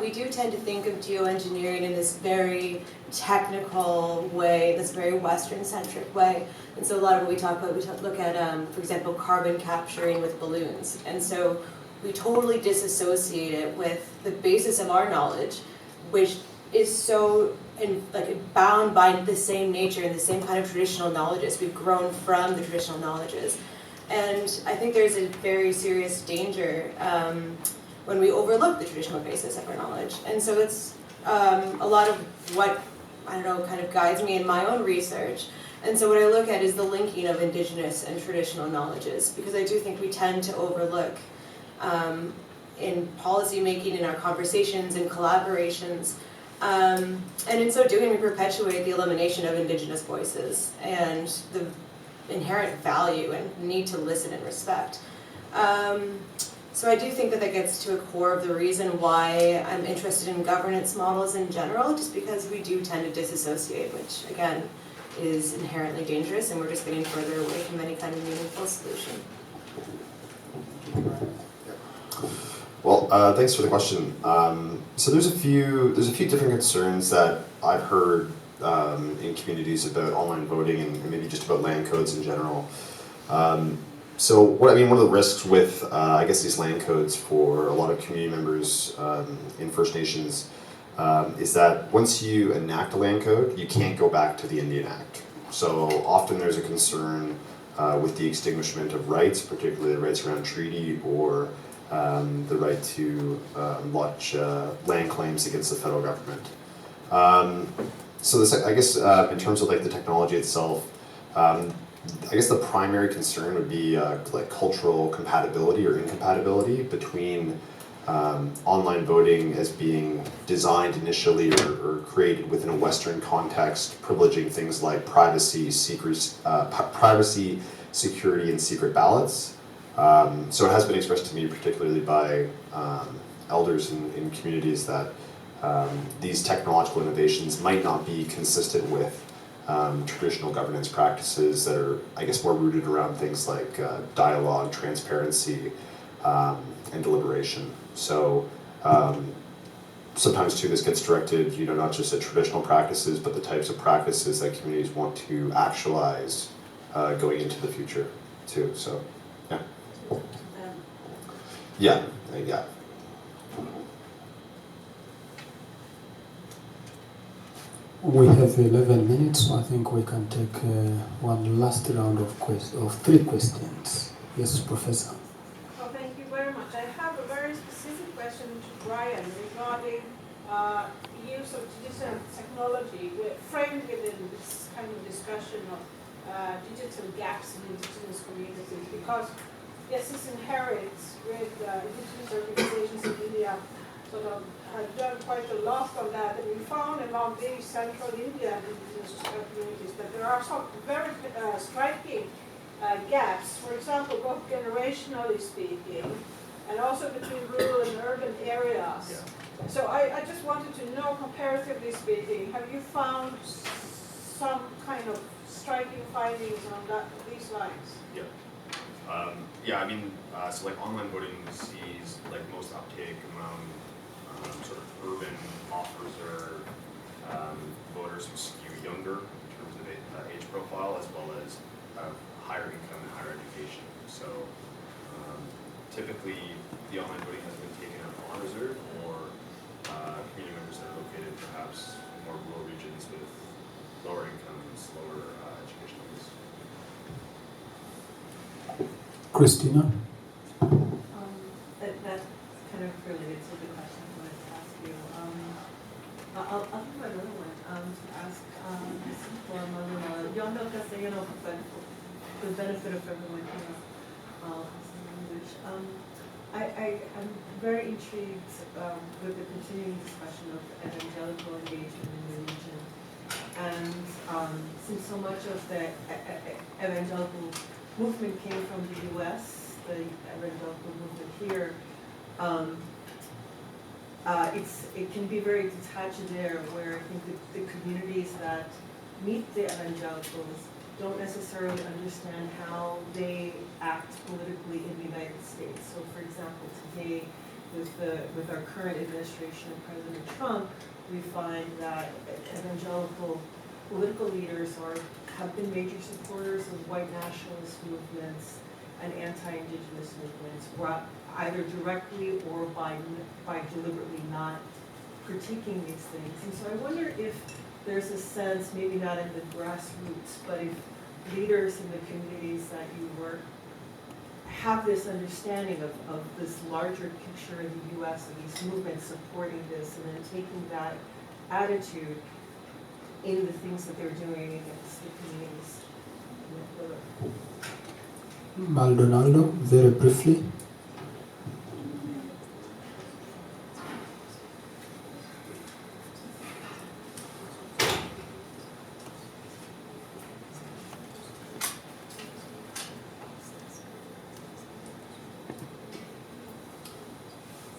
We do tend to think of geoengineering in this very technical way, this very Western-centric way. And so a lot of what we talk about, look at, for example, carbon capturing with balloons. And so we totally disassociate it with the basis of our knowledge, which is so bound by the same nature and the same kind of traditional knowledges. We've grown from the traditional knowledges. And I think there's a very serious danger when we overlook the traditional basis of our knowledge. And so it's a lot of what, kind of guides me in my own research. And so what I look at is the linking of Indigenous and traditional knowledges, because I do think we tend to overlook in policy making, in our conversations and collaborations. And in so doing, we perpetuate the elimination of Indigenous voices and the inherent value and need to listen and respect. So I do think that gets to a core of the reason why I'm interested in governance models in general, just because we do tend to disassociate, which again is inherently dangerous, and we're just getting further away from any kind of meaningful solution. Well, thanks for the question. So there's a few different concerns that I've heard in communities about online voting and maybe just about land codes in general. One of the risks with these land codes for a lot of community members in First Nations is that once you enact a land code, you can't go back to the Indian Act. So often there's a concern with the extinguishment of rights, particularly the rights around treaty or the right to lodge land claims against the federal government. In terms of the technology itself, the primary concern would be cultural compatibility or incompatibility between online voting as being designed initially or created within a Western context, privileging things like privacy, security, and secret ballots. So it has been expressed to me, particularly by elders in communities, that these technological innovations might not be consistent with traditional governance practices that are, more rooted around things like dialogue, transparency, and deliberation. So sometimes too, this gets directed, not just at traditional practices, but the types of practices that communities want to actualize going into the future too. So, yeah. Yeah. We have 11 minutes, so I think we can take one last round of 3 questions. Yes, Professor. Well, thank you very much. I have a very specific question to Brian regarding use of digital technology framed within this kind of discussion of digital gaps in Indigenous communities. Because, yes, this inherits with Indigenous organizations in India sort of have done quite a lot on that, and we found among the central Indian Indigenous communities that there are some very striking gaps, for example, both generationally speaking, and also between rural and urban areas. Yeah. So I just wanted to know, comparatively speaking, have you found some kind of striking findings on these lines? Yeah. Online voting sees most uptake among sort of urban offers or voters who skew younger in terms of age profile, as well as higher income and higher education. So typically, the online voting has been taken out on reserve, or community members that are located perhaps in more rural regions with lower incomes, lower education levels. Christina? That kind of related to the question I wanted to ask you. I'll think about another one to ask for Maldonado. Yo hablo castellano, but for the benefit of everyone here, English. I'm very intrigued with the continuing discussion of evangelical engagement in the region. And since so much of the evangelical movement came from the U.S., the evangelical movement here, it can be very detached there, where I think the communities that meet the evangelicals don't necessarily understand how they act politically in the United States. So, for example, today, with our current administration and President Trump, we find that evangelical political leaders have been major supporters of white nationalist movements and anti-Indigenous movements, either directly or by deliberately not critiquing these things. And so I wonder if there's a sense, maybe not in the grassroots, but if leaders in the communities that you work have this understanding of this larger picture in the U.S. and these movements supporting this, and then taking that attitude in the things that they're doing against the communities. Maldonado, very briefly.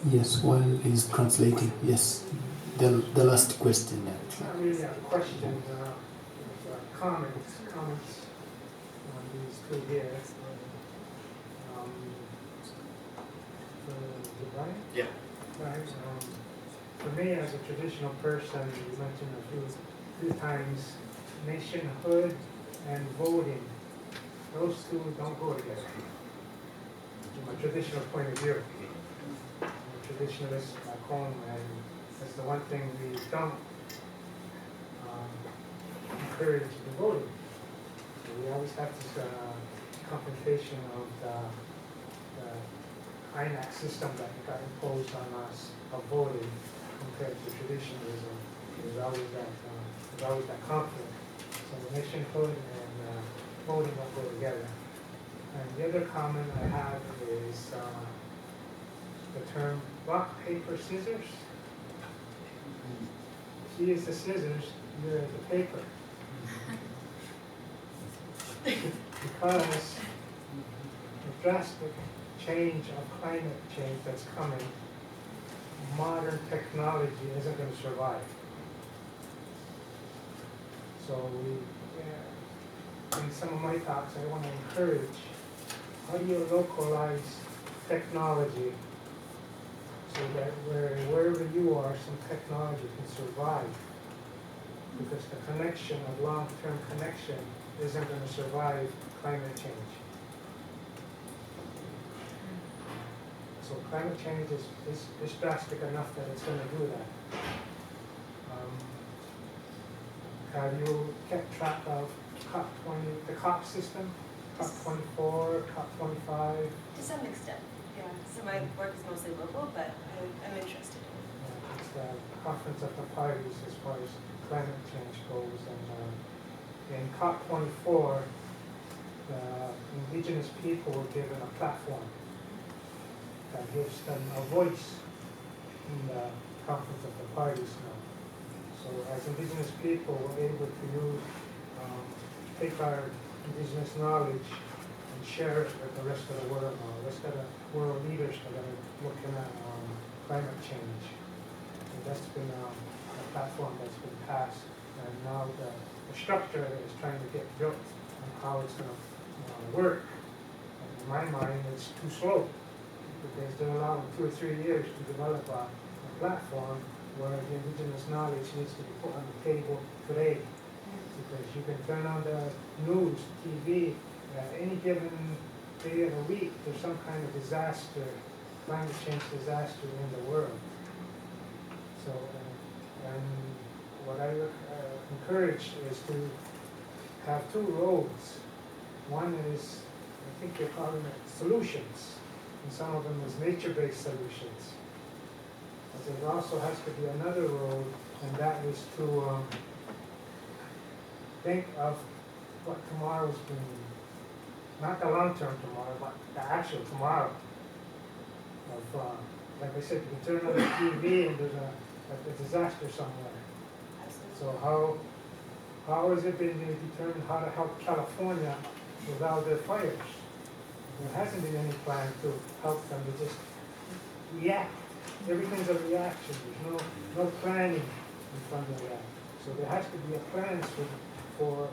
Yes, while he's translating, yes. The last question, It's not really a question, comments on these two here. Right? Yeah. Right. For me, as a traditional person, you mentioned a few times nationhood and voting. Those two don't go together. From a traditional point of view. I'm a traditionalist back home, and that's the one thing we don't encourage the voting. So we always have this confrontation of the INAC system that got imposed on us of voting compared to traditionalism. There's always that conflict. So the nationhood and voting don't go together. And the other comment I have is the term rock, paper, scissors. She is the scissors, you're the paper. Because the drastic change of climate change that's coming, modern technology isn't going to survive. So in some of my talks, I want to encourage, how do you localize technology so that wherever you are, some technology can survive? Because the connection, a long-term connection, isn't going to survive climate change. So climate change is drastic enough that it's going to do that. Have you kept track of COP20, the COP system? COP24, COP25? To some extent, yeah. So my work is mostly local, but I'm interested in it. It's the conference of the parties as far as climate change goes. And in COP24, the indigenous people were given a platform that gives them a voice in the conference of the parties now. So as indigenous people, we're able to take our indigenous knowledge and share it with the rest of the world now. The rest of the world leaders that are looking at climate change. And that's been a platform that's been passed. And now the structure is trying to get built on how it's going to work. And in my mind, it's too slow, because they're allowing 2 or 3 years to develop a platform where the indigenous knowledge needs to be put on the table today. Because you can turn on the news, TV, at any given day of the week there's some kind of disaster, climate change disaster in the world. So, and what I encourage is to have two roads. One is, I think they're calling it solutions, and some of them is nature-based solutions. But there also has to be another road, and that is to think of what tomorrow's going to be. Not the long-term tomorrow, but the actual tomorrow. Of, like I said, you can turn on the TV and there's a disaster somewhere. So how has it been determined how to help California without their fires? There hasn't been any plan to help them. They just react. Everything's a reaction. There's no planning in front of that. So there has to be a plan for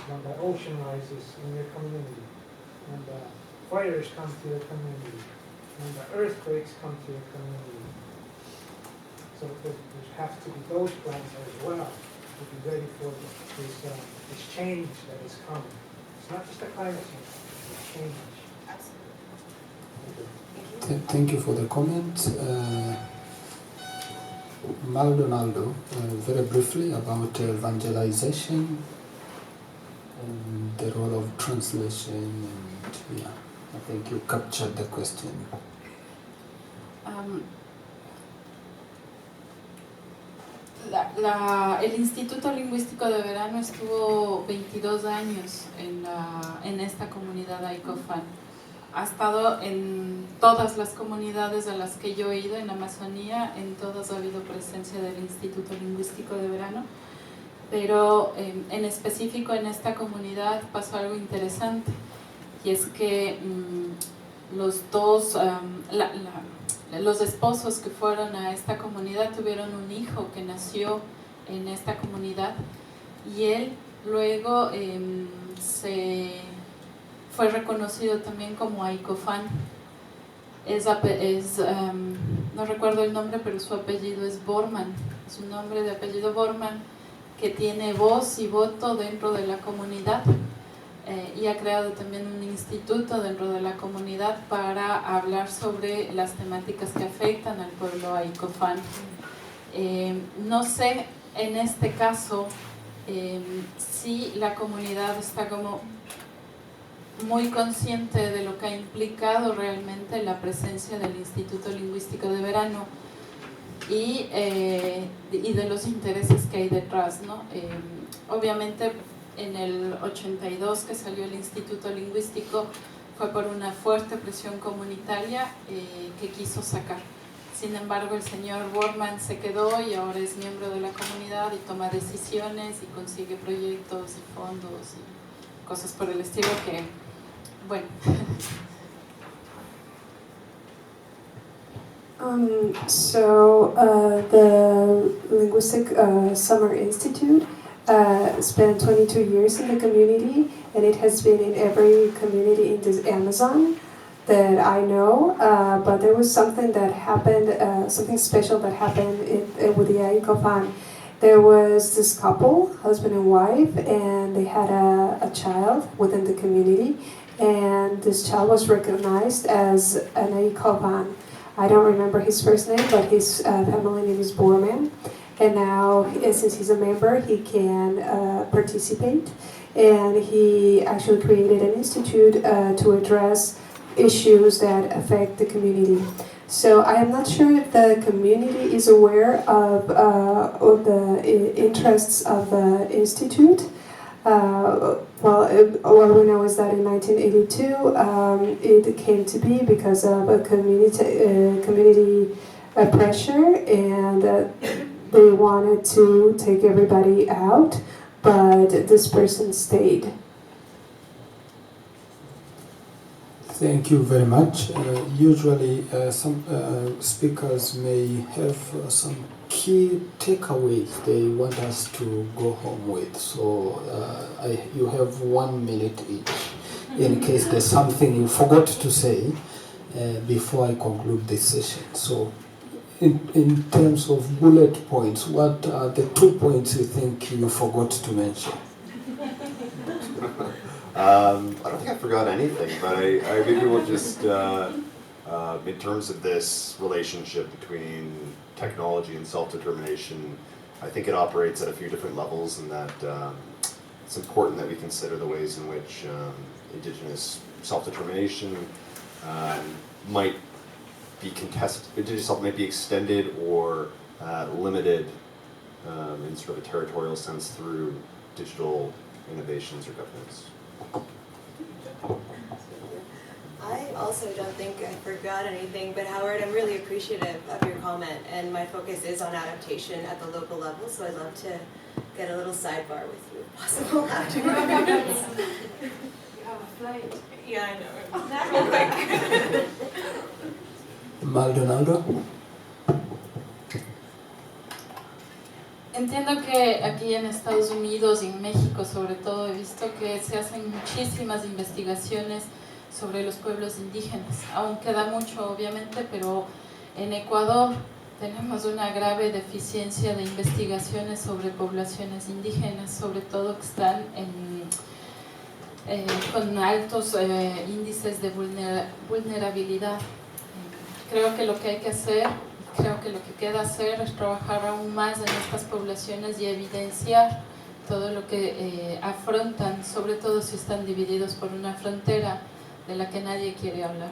when the ocean rises in your community, when the fires come to your community, when the earthquakes come to your community. So there has to be those plans as well to be ready for this change that is coming. It's not just a climate change, it's change. Thank you for the comment. Maldonado, very briefly about evangelization and the role of translation, and yeah, I think you captured the question. El Instituto Lingüístico de Verano estuvo 22 años en esta comunidad Aicofán. Ha estado en todas las comunidades a las que yo he ido en Amazonía, en todas ha habido presencia del Instituto Lingüístico de Verano, pero en específico en esta comunidad pasó algo interesante, y es que los esposos que fueron a esta comunidad tuvieron un hijo que nació en esta comunidad, y él luego fue reconocido también como Aicofán. No recuerdo el nombre, pero su apellido es Borman. Es un nombre de apellido Borman que tiene voz y voto dentro de la comunidad, y ha creado también un instituto dentro de la comunidad para hablar sobre las temáticas que afectan al pueblo Aicofán. No sé en este caso si la comunidad está como muy consciente de lo que ha implicado realmente la presencia del Instituto Lingüístico de Verano y de los intereses que hay detrás, ¿no? Obviamente en el 82 que salió el Instituto Lingüístico fue por una fuerte presión comunitaria que quiso sacar. Sin embargo, el señor Borman se quedó y ahora es miembro de la comunidad y toma decisiones y consigue proyectos y fondos y cosas por el estilo que, bueno. The Linguistic Summer Institute spent 22 years in the community, and it has been in every community in the Amazon that I know, but there was something that happened, something special that happened with the Aicofán. There was this couple, husband and wife, and they had a child within the community, and this child was recognized as an Aicofán. I don't remember his first name, but his family name is Borman. And now, since he's a member, he can participate. And he actually created an institute to address issues that affect the community. So I am not sure if the community is aware of the interests of the institute. What we know is that in 1982 it came to be because of a community pressure, and they wanted to take everybody out, but this person stayed. Thank you very much. Usually some speakers may have some key takeaways they want us to go home with. So you have 1 minute each in case there's something you forgot to say before I conclude this session. So in terms of bullet points, what are the 2 points you think you forgot to mention? I don't think I forgot anything, but I maybe will just, in terms of this relationship between technology and self-determination, I think it operates at a few different levels, and that it's important that we consider the ways in which Indigenous self-determination might be contested, Indigenous self might be extended or limited in sort of a territorial sense through digital innovations or governance. I also don't think I forgot anything, but Howard, I'm really appreciative of your comment, and my focus is on adaptation at the local level, so I'd love to get a little sidebar with you if possible afterwards. You have a flight. Yeah, I know. Real quick. Maldonado. Entiendo que aquí en Estados Unidos y en México sobre todo he visto que se hacen muchísimas investigaciones sobre los pueblos indígenas. Aún queda mucho obviamente, pero en Ecuador tenemos una grave deficiencia de investigaciones sobre poblaciones indígenas, sobre todo que están con altos índices de vulnerabilidad. Creo que lo que hay que hacer, creo que lo que queda hacer es trabajar aún más en estas poblaciones y evidenciar todo lo que afrontan, sobre todo si están divididos por una frontera de la que nadie quiere hablar.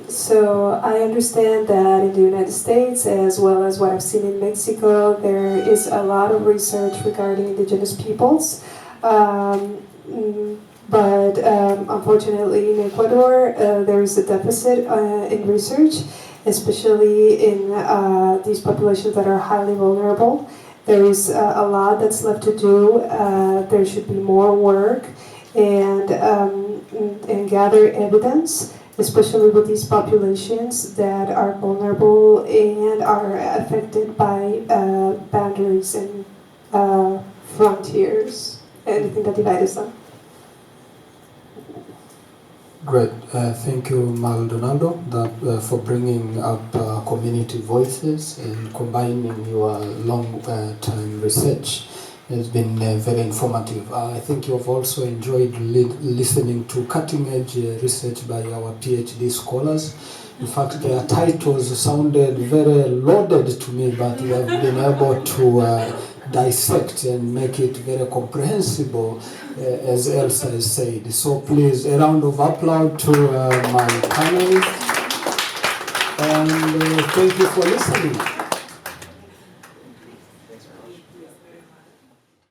So I understand that in the United States, as well as what I've seen in Mexico, there is a lot of research regarding indigenous peoples. But unfortunately in Ecuador, there is a deficit in research, especially in these populations that are highly vulnerable. There is a lot that's left to do. There should be more work and gather evidence, especially with these populations that are vulnerable and are affected by boundaries and frontiers, anything that divides them. Great, thank you Maldonado for bringing up community voices and combining your long-time research. It's been very informative. I think you've also enjoyed listening to cutting-edge research by our PhD scholars. In fact, their titles sounded very loaded to me, but we have been able to dissect and make it very comprehensible, as Elsa has said. So please, a round of applause to my panelists, and thank you for listening. Thanks very much.